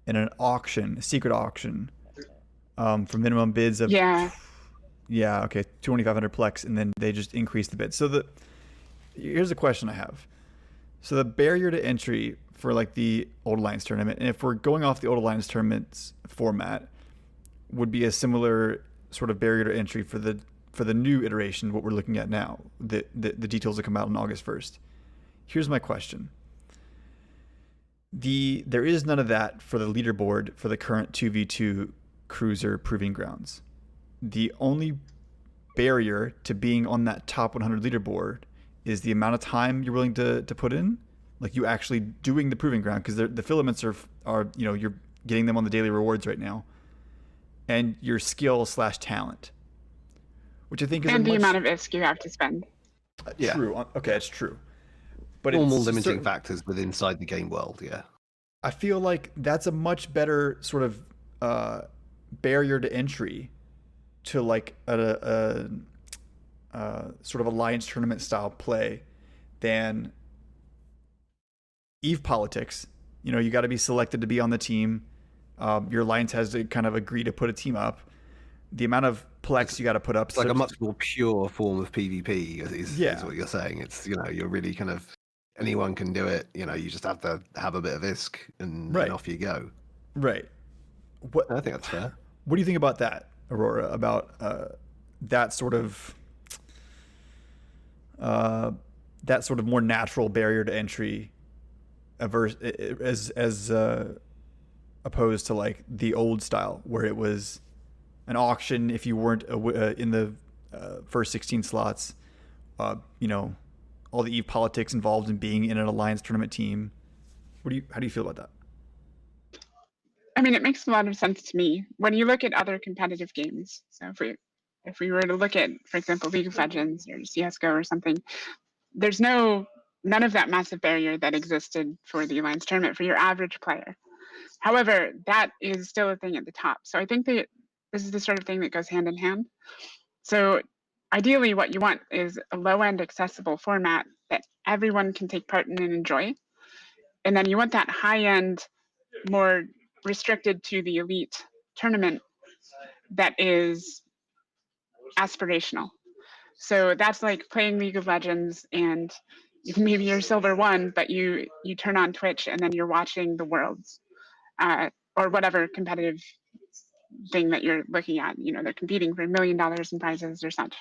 in an auction, a secret auction, for minimum bids of 2,500 plex, and then they just increase the bid. So here's a question I have. So the barrier to entry for like the Old Alliance tournament, and if we're going off the Old Alliance tournament's format, would be a similar sort of barrier to entry for the new iteration, what we're looking at now, the details that come out on August 1st. Here's my question. There is none of that for the leaderboard for the current 2v2 cruiser proving grounds. The only barrier to being on that top 100 leaderboard is the amount of time you're willing to put in, like you actually doing the proving ground, because the filaments are you're getting them on the daily rewards right now, and your skill / talent, which I think is the amount of ISK you have to spend. True. Okay, it's true. But normal limiting factors within inside the game world. Yeah, I feel like that's a much better sort of barrier to entry to like a sort of Alliance tournament style play than EVE politics. You got to be selected to be on the team. Your Alliance has to kind of agree to put a team up. The amount of plex you got to put up. It's like a much more pure form of PvP is what you're saying. It's, you're really kind of, anyone can do it. You just have to have a bit of ISK and off you go. Right. I think that's fair. What do you think about that, Aurora, about that sort of more natural barrier to entry as opposed to like the old style where it was an auction if you weren't in the first 16 slots, all the EVE politics involved in being in an Alliance tournament team. How do you feel about that? I mean, it makes a lot of sense to me. When you look at other competitive games, so if we were to look at, for example, League of Legends or CSGO or something, there's none of that massive barrier that existed for the Alliance tournament for your average player. However, that is still a thing at the top. So I think that this is the sort of thing that goes hand in hand. So ideally what you want is a low-end accessible format that everyone can take part in and enjoy. And then you want that high-end, more restricted to the elite tournament that is aspirational. So that's like playing League of Legends and maybe you're silver 1, but you turn on Twitch and then you're watching the worlds or whatever competitive thing that you're looking at. They're competing for $1 million in prizes or such.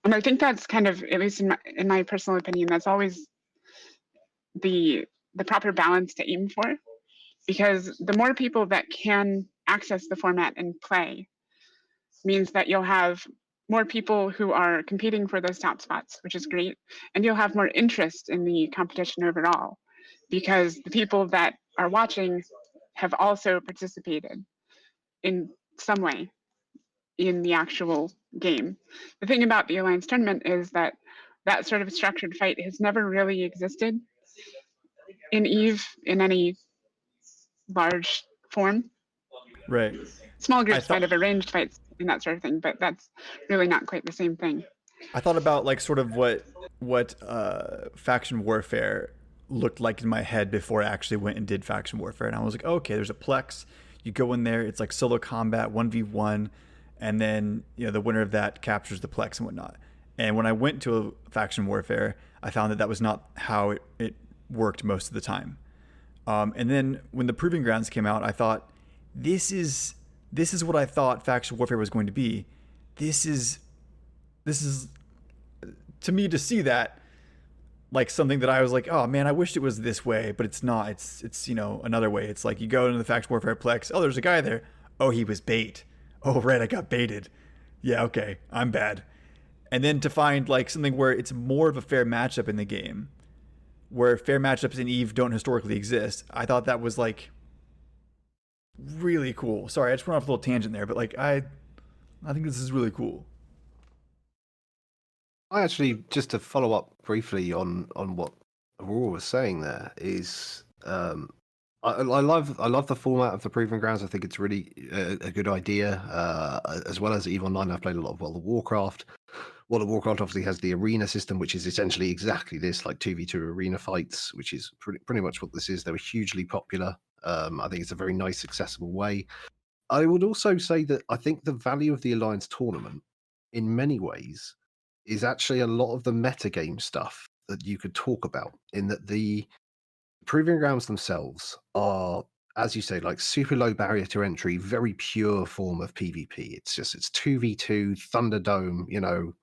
And I think that's kind of, at least in my personal opinion, that's always the proper balance to aim for, because the more people that can access the format and play means that you'll have more people who are competing for those top spots, which is great. And you'll have more interest in the competition overall, because the people that are watching have also participated in some way in the actual game. The thing about the Alliance tournament is that that sort of structured fight has never really existed in EVE in any large form. Right. Small groups might have arranged fights and that sort of thing, but that's really not quite the same thing. I thought about like sort of what faction warfare looked like in my head before I actually went and did faction warfare, and I was like, oh, okay, there's a Plex. You go in there, it's like solo combat, 1v1, and then the winner of that captures the Plex and whatnot. And when I went to a faction warfare, I found that was not how it worked most of the time. And then when the Proving Grounds came out, I thought, this is what I thought faction warfare was going to be. This is to me, to see that like something that I was like, oh man, I wished it was this way, but it's not. It's another way. It's like you go into the faction warfare Plex. Oh, there's a guy there. Oh, he was bait. Oh, right, I got baited. Yeah, okay, I'm bad. And then to find like something where it's more of a fair matchup in the game, where fair matchups in EVE don't historically exist, I thought that was like really cool. Sorry, I just went off a little tangent there, but like I think this is really cool. I actually, just to follow up briefly on what Aurora was saying there, is I love the format of the Proving Grounds. I think it's really a good idea. As well as EVE Online, I've played a lot of World of Warcraft. World of Warcraft obviously has the arena system, which is essentially exactly this, like 2v2 arena fights, which is pretty much what this is. They were hugely popular. I think it's a very nice, accessible way. I would also say that I think the value of the Alliance tournament, in many ways, is actually a lot of the metagame stuff that you could talk about, in that the Proving Grounds themselves are, as you say, like super low barrier to entry, very pure form of PvP. It's 2v2 Thunderdome,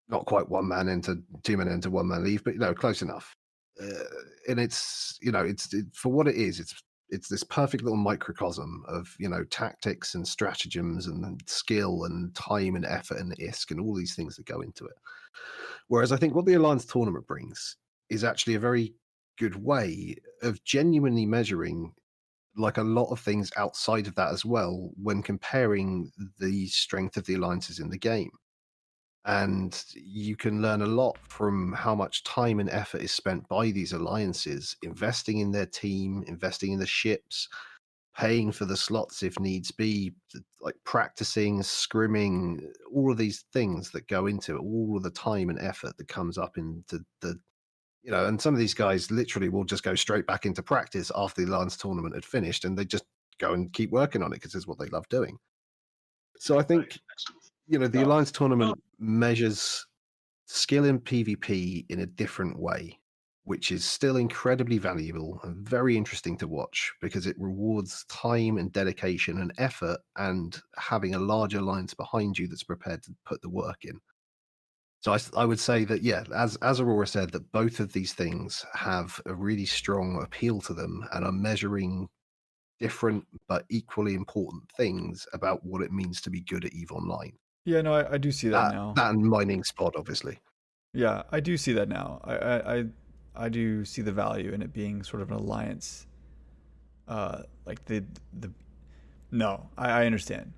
not quite one man into two men into one man leave, but close enough. And it's for what it is. It's this perfect little microcosm of tactics and stratagems and skill and time and effort and ISK and all these things that go into it. Whereas I think what the Alliance tournament brings is actually a very good way of genuinely measuring like a lot of things outside of that as well, when comparing the strength of the alliances in the game. And you can learn a lot from how much time and effort is spent by these alliances, investing in their team, investing in the ships, paying for the slots if needs be, like practicing, scrimming, all of these things that go into it, all of the time and effort that comes up into the and some of these guys literally will just go straight back into practice after the Alliance tournament had finished, and they just go and keep working on it because it's what they love doing. So I think the Alliance tournament measures skill in PvP in a different way, which is still incredibly valuable and very interesting to watch, because it rewards time and dedication and effort, and having a large alliance behind you that's prepared to put the work in. So I would say that, yeah, as Aurora said, that both of these things have a really strong appeal to them and are measuring different but equally important things about what it means to be good at EVE Online. Yeah, no, I do see that now. That and mining spot, obviously. Yeah, I do see that now. I do see the value in it being sort of an alliance. Like the no, I understand.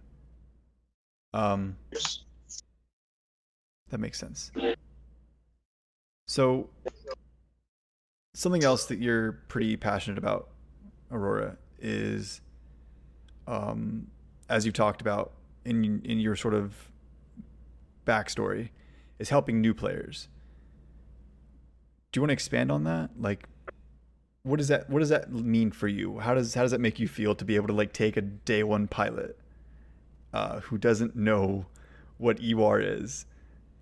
That makes sense. So something else that you're pretty passionate about, Aurora, is as you've talked about in your sort of backstory is helping new players. Do you want to expand on that? Like, what does that mean for you? How does that make you feel to be able to like take a day one pilot who doesn't know what EWAR is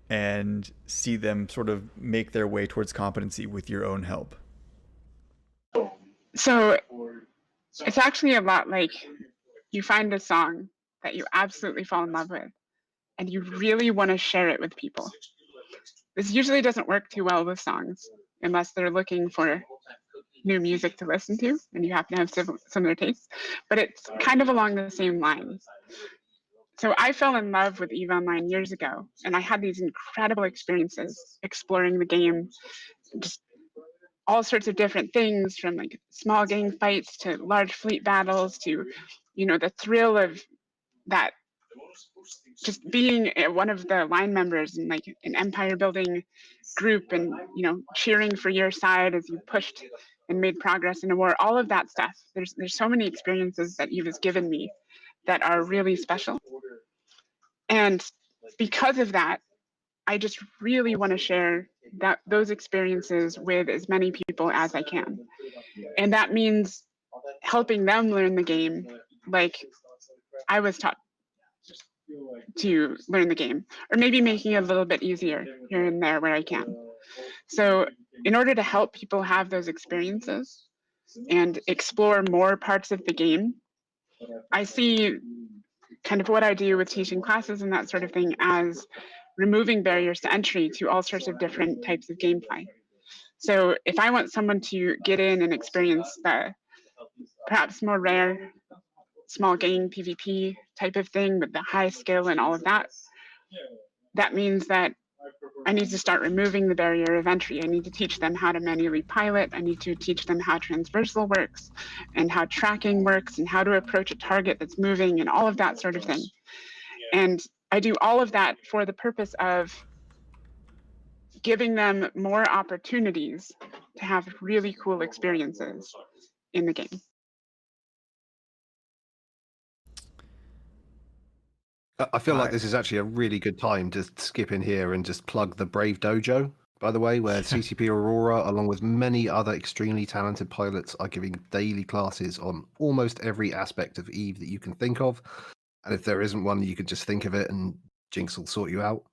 and see them sort of make their way towards competency with your own help? So it's actually a lot like you find a song that you absolutely fall in love with and you really want to share it with people. This usually doesn't work too well with songs unless they're looking for new music to listen to and you happen to have similar tastes, but it's kind of along the same lines. So I fell in love with EVE Online years ago, and I had these incredible experiences exploring the game, just all sorts of different things, from like small gang fights to large fleet battles to, the thrill of that, just being one of the line members in like an empire building group and, cheering for your side as you pushed and made progress in a war, all of that stuff. There's so many experiences that EVE has given me that are really special. And because of that, I just really want to share those experiences with as many people as I can. And that means helping them learn the game like I was taught to learn the game, or maybe making it a little bit easier here and there where I can. So in order to help people have those experiences and explore more parts of the game, I see kind of what I do with teaching classes and that sort of thing as removing barriers to entry to all sorts of different types of gameplay. So if I want someone to get in and experience the perhaps more rare small game PvP type of thing with the high skill and all of that, that means that I need to start removing the barrier of entry. I need to teach them how to manually pilot. I need to teach them how transversal works and how tracking works and how to approach a target that's moving and all of that sort of thing. And I do all of that for the purpose of giving them more opportunities to have really cool experiences in the game. I feel like this is actually a really good time to skip in here and just plug the Brave Dojo, by the way, where CCP Aurora, along with many other extremely talented pilots, are giving daily classes on almost every aspect of EVE that you can think of. And if there isn't one, you can just think of it and Jinx will sort you out.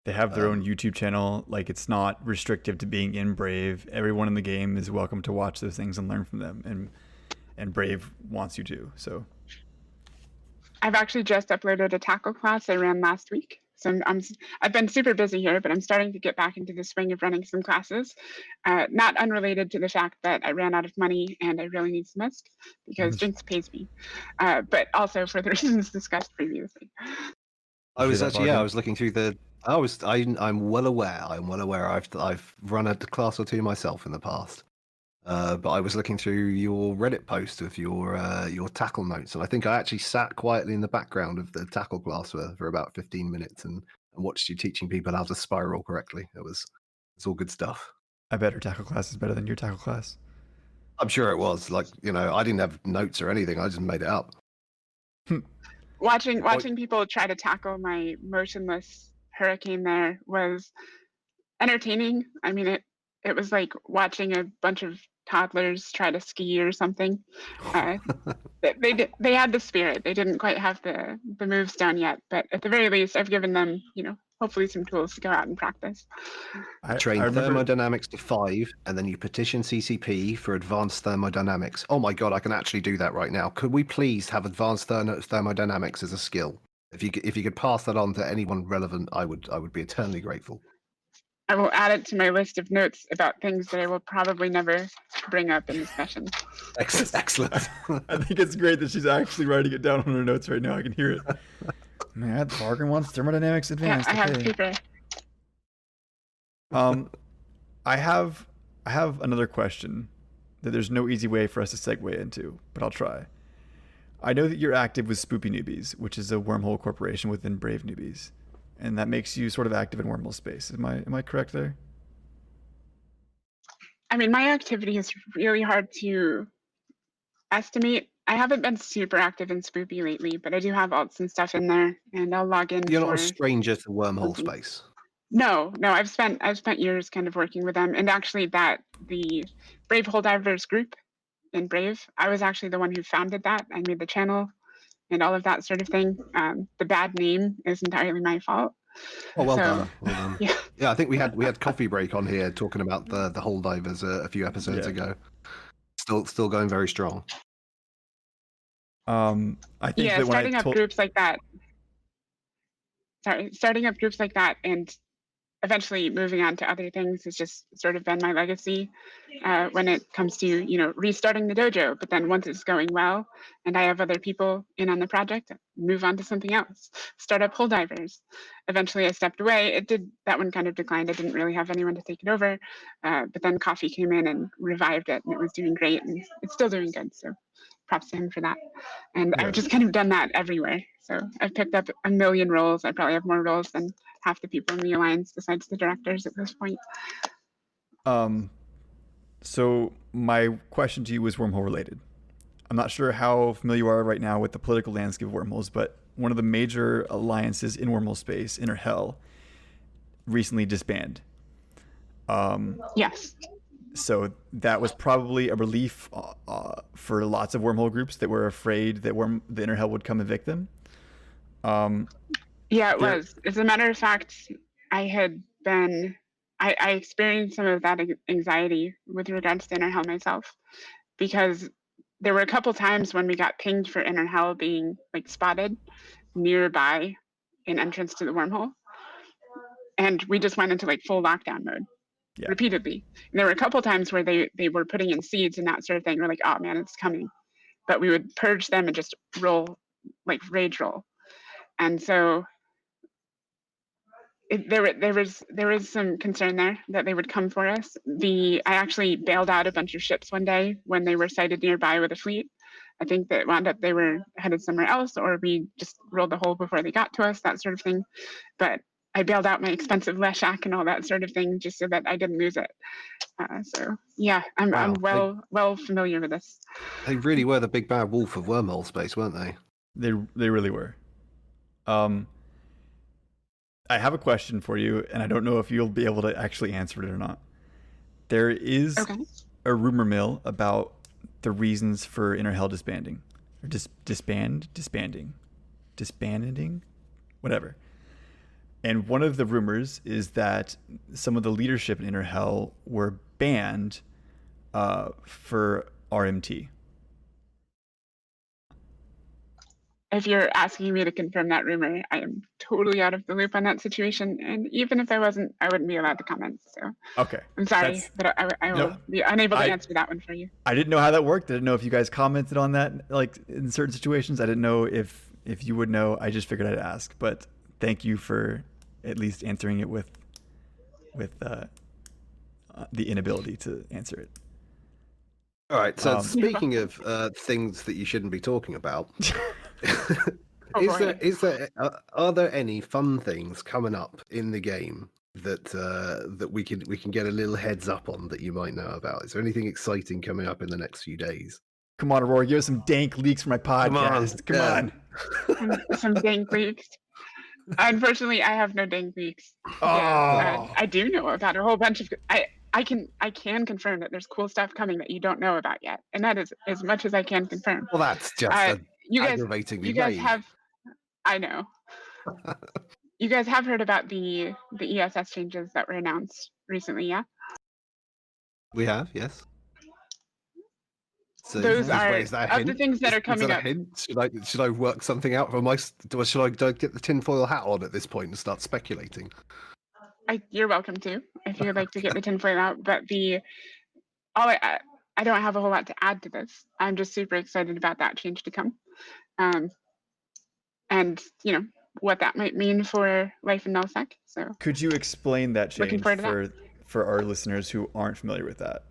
They have their own YouTube channel. Like, it's not restrictive to being in Brave. Everyone in the game is welcome to watch those things and learn from them. And Brave wants you to. So I've actually just uploaded a tackle class I ran last week. So I've been super busy here, but I'm starting to get back into the swing of running some classes. Not unrelated to the fact that I ran out of money and I really need some rest because Jinx pays me, but also for the reasons discussed previously. I was looking through the. I'm well aware. I've run a class or two myself in the past. But I was looking through your Reddit post with your tackle notes, and I think I actually sat quietly in the background of the tackle class for about 15 minutes and watched you teaching people how to spiral correctly. It's all good stuff. I bet her tackle class is better than your tackle class. I'm sure it was. Like, I didn't have notes or anything. I just made it up. Watching people try to tackle my motionless hurricane there was entertaining. I mean, it was like watching a bunch of toddlers try to ski or something. They had the spirit. They didn't quite have the moves down yet, but at the very least, I've given them, hopefully some tools to go out and practice. Train thermodynamics to 5, and then you petition CCP for advanced thermodynamics. Oh my god, I can actually do that right now. Could we please have advanced thermodynamics as a skill? If you could pass that on to anyone relevant, I would be eternally grateful. I will add it to my list of notes about things that I will probably never bring up in discussion. Excellent. I think it's great that she's actually writing it down on her notes right now. I can hear it. Man, Bargain wants thermodynamics advanced. Yeah, I have paper. I have another question that there's no easy way for us to segue into, but I'll try. I know that you're active with Spoopy Newbies, which is a wormhole corporation within Brave Newbies. And that makes you sort of active in wormhole space. Am I correct there? I mean, my activity is really hard to estimate I haven't been super active in Spoopy lately, but I do have alts and stuff in there, and I'll log in You're not for a stranger to wormhole something. space. No, I've spent years kind of working with them, and actually the Brave Hole Divers group in Brave, I was actually the one who founded that. I made the channel and all of that sort of thing. The bad name is entirely my fault. Oh, well So, done. Well done. Yeah. Yeah, I think we had Coffee Break on here talking about the hole divers a few episodes Yeah. ago. Still going very strong. I think Yeah, that when I starting up told groups like that. Sorry, starting up groups like that and eventually moving on to other things has just sort of been my legacy when it comes to restarting the dojo. But then once it's going well and I have other people in on the project, move on to something else, start up hole divers. Eventually I stepped away. That one kind of declined. I didn't really have anyone to take it over, but then Coffee came in and revived it, and it was doing great, and it's still doing good, so props to him for that. And Yeah. I've just kind of done that everywhere. So I've picked up a million roles. I probably have more roles than half the people in the alliance besides the directors at this point. So my question to you was wormhole related. I'm not sure how familiar you are right now with the political landscape of wormholes, but one of the major alliances in wormhole space, Inner Hell, recently disbanded. Yes. So that was probably a relief for lots of wormhole groups that were afraid that the Inner Hell would come evict them. Yeah, it was. As a matter of fact, I experienced some of that anxiety with regards to Inner Hell myself, because there were a couple times when we got pinged for Inner Hell being spotted nearby an entrance to the wormhole, and we just went into full lockdown mode. Yeah. Repeatedly. And there were a couple times where they were putting in seeds and that sort of thing. We're like, oh man, it's coming. But we would purge them and just roll, rage roll. And so there was some concern there that they would come for us. I actually bailed out a bunch of ships one day when they were sighted nearby with a fleet. I think that wound up they were headed somewhere else, or we just rolled the hole before they got to us, that sort of thing. But I bailed out my expensive Leshak and all that sort of thing just so that I didn't lose it. So yeah, I'm well familiar with this. They really were the big bad wolf of wormhole space, weren't they? They really were. I have a question for you, and I don't know if you'll be able to actually answer it or not. There is a rumor mill about the reasons for Inner Hell disbanding, or disbanding, whatever. And one of the rumors is that some of the leadership in Inner Hell were banned for RMT. If you're asking me to confirm that rumor, I am totally out of the loop on that situation. And even if I wasn't, I wouldn't be allowed to comment. So okay, I'm sorry, but I will be unable to answer that one for you. I didn't know how that worked. I didn't know if you guys commented on that, in certain situations. I didn't know if you would know. I just figured I'd ask. But thank you for at least answering it with the inability to answer it. All right. So speaking of things that you shouldn't be talking about, are there any fun things coming up in the game that we can get a little heads up on that you might know about? Is there anything exciting coming up in the next few days? Come on, Aurora, give us some dank leaks for my podcast. Come on. Some dank leaks. Unfortunately, I have no dank leaks. Oh. Yeah, I do know about a whole bunch of. I can confirm that there's cool stuff coming that you don't know about yet, and that is as much as I can confirm. Well, that's just aggravatingly you guys vague. have. I know. You guys have heard about the ESS changes that were announced recently, yeah? We have, yes. So those are of the things that are coming up. Should I work something out? Should I get the tinfoil hat on at this point and start speculating? You're welcome to, if you'd like to get the tinfoil out. But I don't have a whole lot to add to this. I'm just super excited about that change to come, and what that might mean for life in Nullsec. So could you explain that change for our listeners who aren't familiar with that?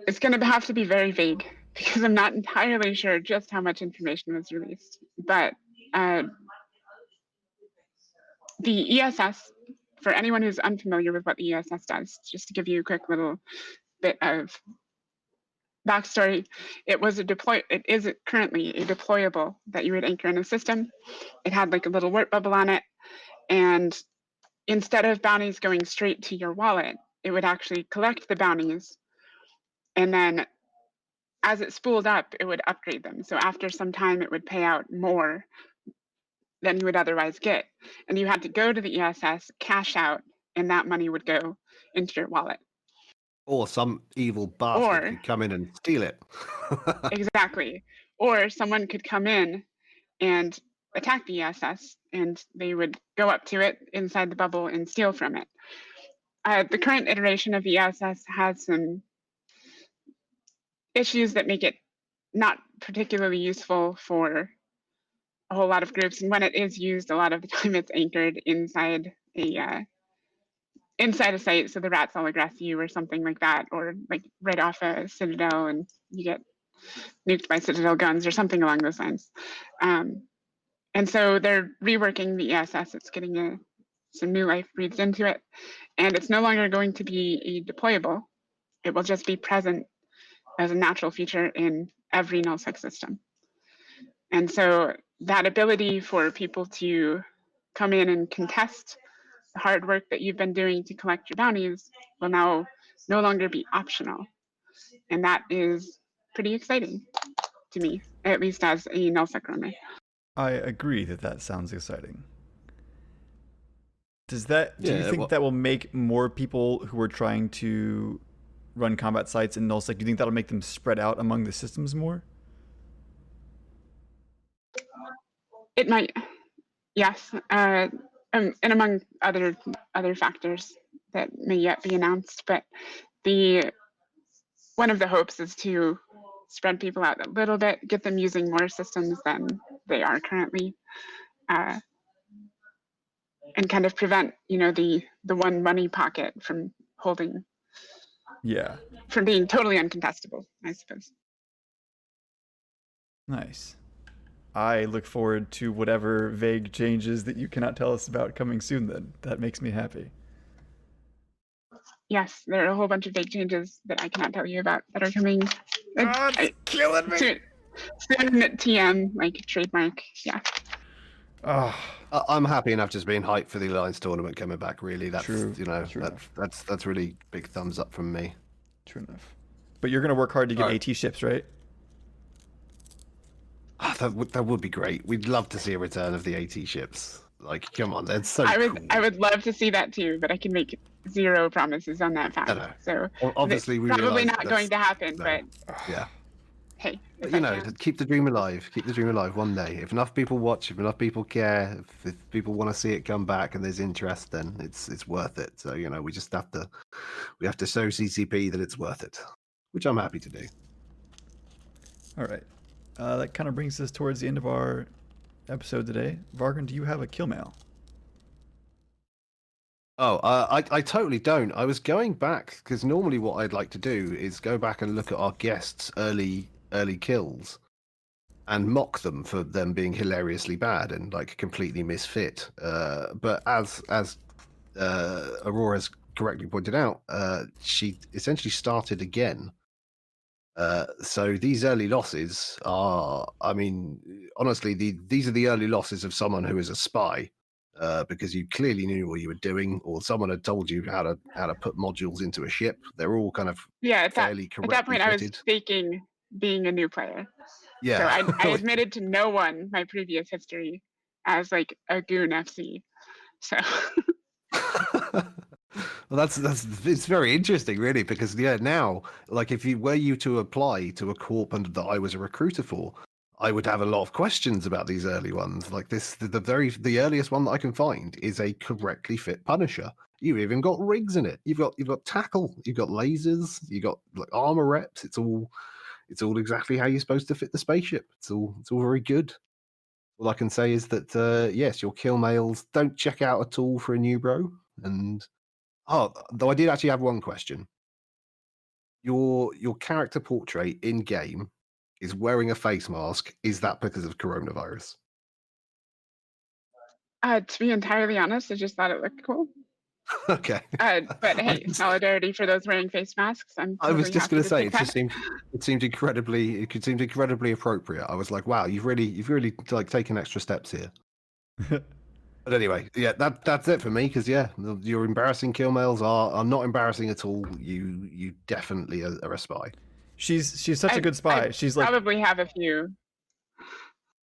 It's going to have to be very vague because I'm not entirely sure just how much information was released. But the ESS, for anyone who's unfamiliar with what the ESS does, just to give you a quick little bit of backstory, it is currently a deployable that you would anchor in a system. It had like a little warp bubble on it, and instead of bounties going straight to your wallet, it would actually collect the bounties, and then as it spooled up, it would upgrade them. So after some time, it would pay out more than you would otherwise get. And you had to go to the ESS, cash out, and that money would go into your wallet. Or some evil bastard Or could come in and steal it. exactly. Or someone could come in and attack the ESS, and they would go up to it inside the bubble and steal from it. The current iteration of the ESS has some issues that make it not particularly useful for a whole lot of groups. And when it is used, a lot of the time it's anchored inside a site, so the rats all aggress you or something like that, or like right off a citadel and you get nuked by citadel guns or something along those lines. And so they're reworking the ESS. It's getting some new life breathed into it, and it's no longer going to be a deployable. It will just be present as a natural feature in every nullsec system. And so that ability for people to come in and contest the hard work that you've been doing to collect your bounties will now no longer be optional. And that is pretty exciting to me, at least as a nullsec runner. I agree that sounds exciting. Do you think that will make more people who are trying to run combat sites in nullsec, do you think that'll make them spread out among the systems more? It might, yes, and among other factors that may yet be announced. But one of the hopes is to spread people out a little bit, get them using more systems than they are currently, and kind of prevent, the one money pocket from holding. Yeah. From being totally uncontestable, I suppose. Nice. I look forward to whatever vague changes that you cannot tell us about coming soon then. That makes me happy. Yes, there are a whole bunch of vague changes that I cannot tell you about that are coming. Oh, it's killing me! Soon TM, like trademark, yeah. Oh. I'm happy enough just being hyped for the Alliance tournament coming back, really. That's, True. That's really big thumbs up from me. True enough. But you're going to work hard to get AT ships, right? Oh, that would be great. We'd love to see a return of the AT ships. Like, come on, that's so cool. I would love to see that too, but I can make zero promises on that fact. So obviously, we probably not going to happen. But yeah, hey, keep the dream alive. Keep the dream alive one day. If enough people watch, if enough people care, if people want to see it come back and there's interest, then it's worth it. So we just have to show CCP that it's worth it, which I'm happy to do. All right. That kind of brings us towards the end of our episode today. Vargan, do you have a kill mail? Oh, I totally don't. I was going back because normally what I'd like to do is go back and look at our guests' early kills and mock them for them being hilariously bad and like completely misfit. But as Aurora's correctly pointed out, she essentially started again. So these early losses are, I mean, honestly, these are the early losses of someone who is a spy, because you clearly knew what you were doing, or someone had told you how to put modules into a ship. They're all kind of fairly correctly at that point, fitted. I was faking being a new player. Yeah. So I admitted to no one my previous history as like a goon FC. So. Well, it's very interesting, really, because now, like, if were you to apply to a corp that I was a recruiter for, I would have a lot of questions about these early ones. Like the earliest one that I can find is a correctly fit Punisher. You've even got rigs in it. You've got tackle. You've got lasers. You got like armor reps. It's all exactly how you're supposed to fit the spaceship. It's all very good. All I can say is that yes, your kill mails don't check out at all for a new bro. And though I did actually have one question. Your character portrait in game is wearing a face mask. Is that because of coronavirus? To be entirely honest, I just thought it looked cool. Okay. But hey, solidarity for those wearing face masks. I was Totally just going to say, take it just that. seemed incredibly appropriate. I was like, wow, you've really like taken extra steps here. But anyway, yeah, that's it for me. Because yeah, your embarrassing kill mails are not embarrassing at all. You definitely are a spy. She's such a good spy. I She's like probably have a few.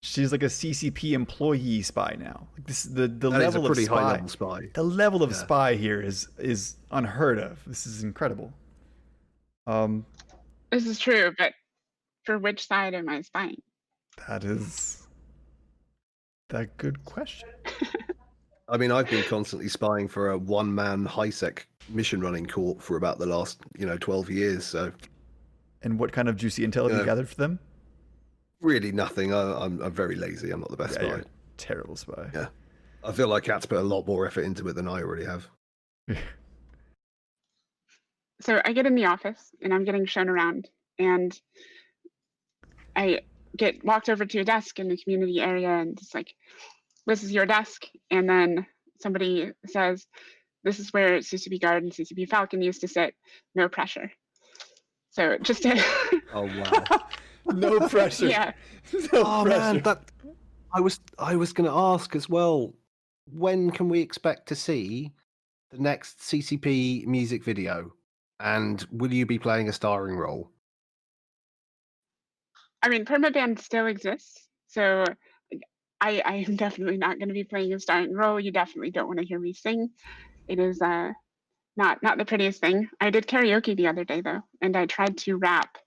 she's like a CCP employee spy now. Like this, the That is a level of pretty high spy, level spy. the level of Yeah. spy here is unheard of. This is incredible. This is true, but for which side am I spying? That is that good question. I mean, I've been constantly spying for a one-man high-sec mission running corp for about the last 12 years. So And what kind of juicy intel have you Yeah. gathered for them? really nothing. I'm very lazy. I'm not the best Yeah, spy. you're a terrible spy. Yeah. I feel like Kat's put a lot more effort into it than I already have. So I get in the office and I'm getting shown around, and I get walked over to a desk in the community area, and it's like, this is your desk. And then somebody says, this is where CCP Guard and CCP Falcon used to sit, no pressure. So just to, Oh wow. No pressure. yeah, No Oh pressure. man, I was going to ask as well. When can we expect to see the next CCP music video? And will you be playing a starring role? I mean, permaband still exists. So I am definitely not going to be playing a starring role. You definitely don't want to hear me sing. It is not the prettiest thing. I did karaoke the other day though, and I tried to rap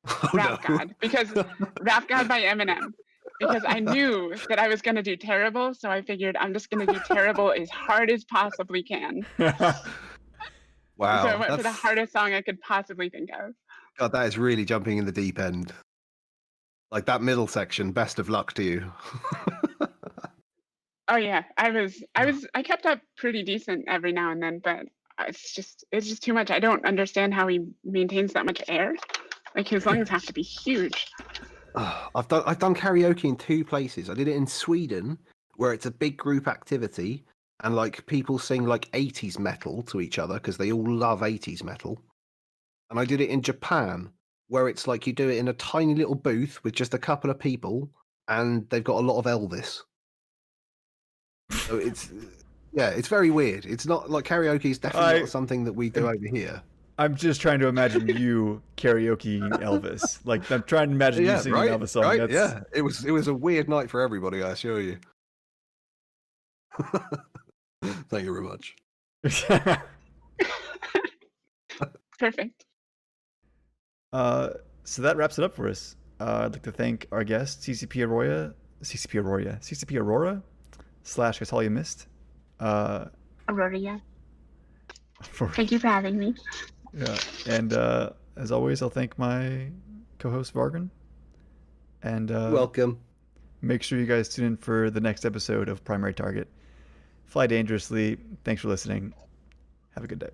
Oh, Rap no. God because Rap God by Eminem. Because I knew that I was going to do terrible, so I figured I'm just going to do terrible as hard as possibly can. Wow. So I went for the that's- hardest song I could possibly think of. God, that is really jumping in the deep end. Like that middle section, best of luck to you. Oh yeah, I kept up pretty decent every now and then, but it's just too much. I don't understand how he maintains that much air. Like his lungs have to be huge. I've done karaoke in two places. I did it in Sweden, where it's a big group activity, and like people sing like 80s metal to each other because they all love 80s metal. And I did it in Japan, where it's like you do it in a tiny little booth with just a couple of people, and they've got a lot of Elvis. So it's very weird. It's not like karaoke is definitely not something that we do over here. I'm just trying to imagine you karaoke Elvis. Like I'm trying to imagine you singing right, Elvis song. right, That's... yeah. It was a weird night for everybody, I assure you. Thank you very much. Perfect. So that wraps it up for us. I'd like to thank our guest, CCP Aurora / That's All You Missed. Aurora, yeah. For, Thank you for having me. yeah, and as always, I'll thank my co-host Vargan. And Welcome. make sure you guys tune in for the next episode of Primary Target. Fly dangerously. Thanks for listening. Have a good day.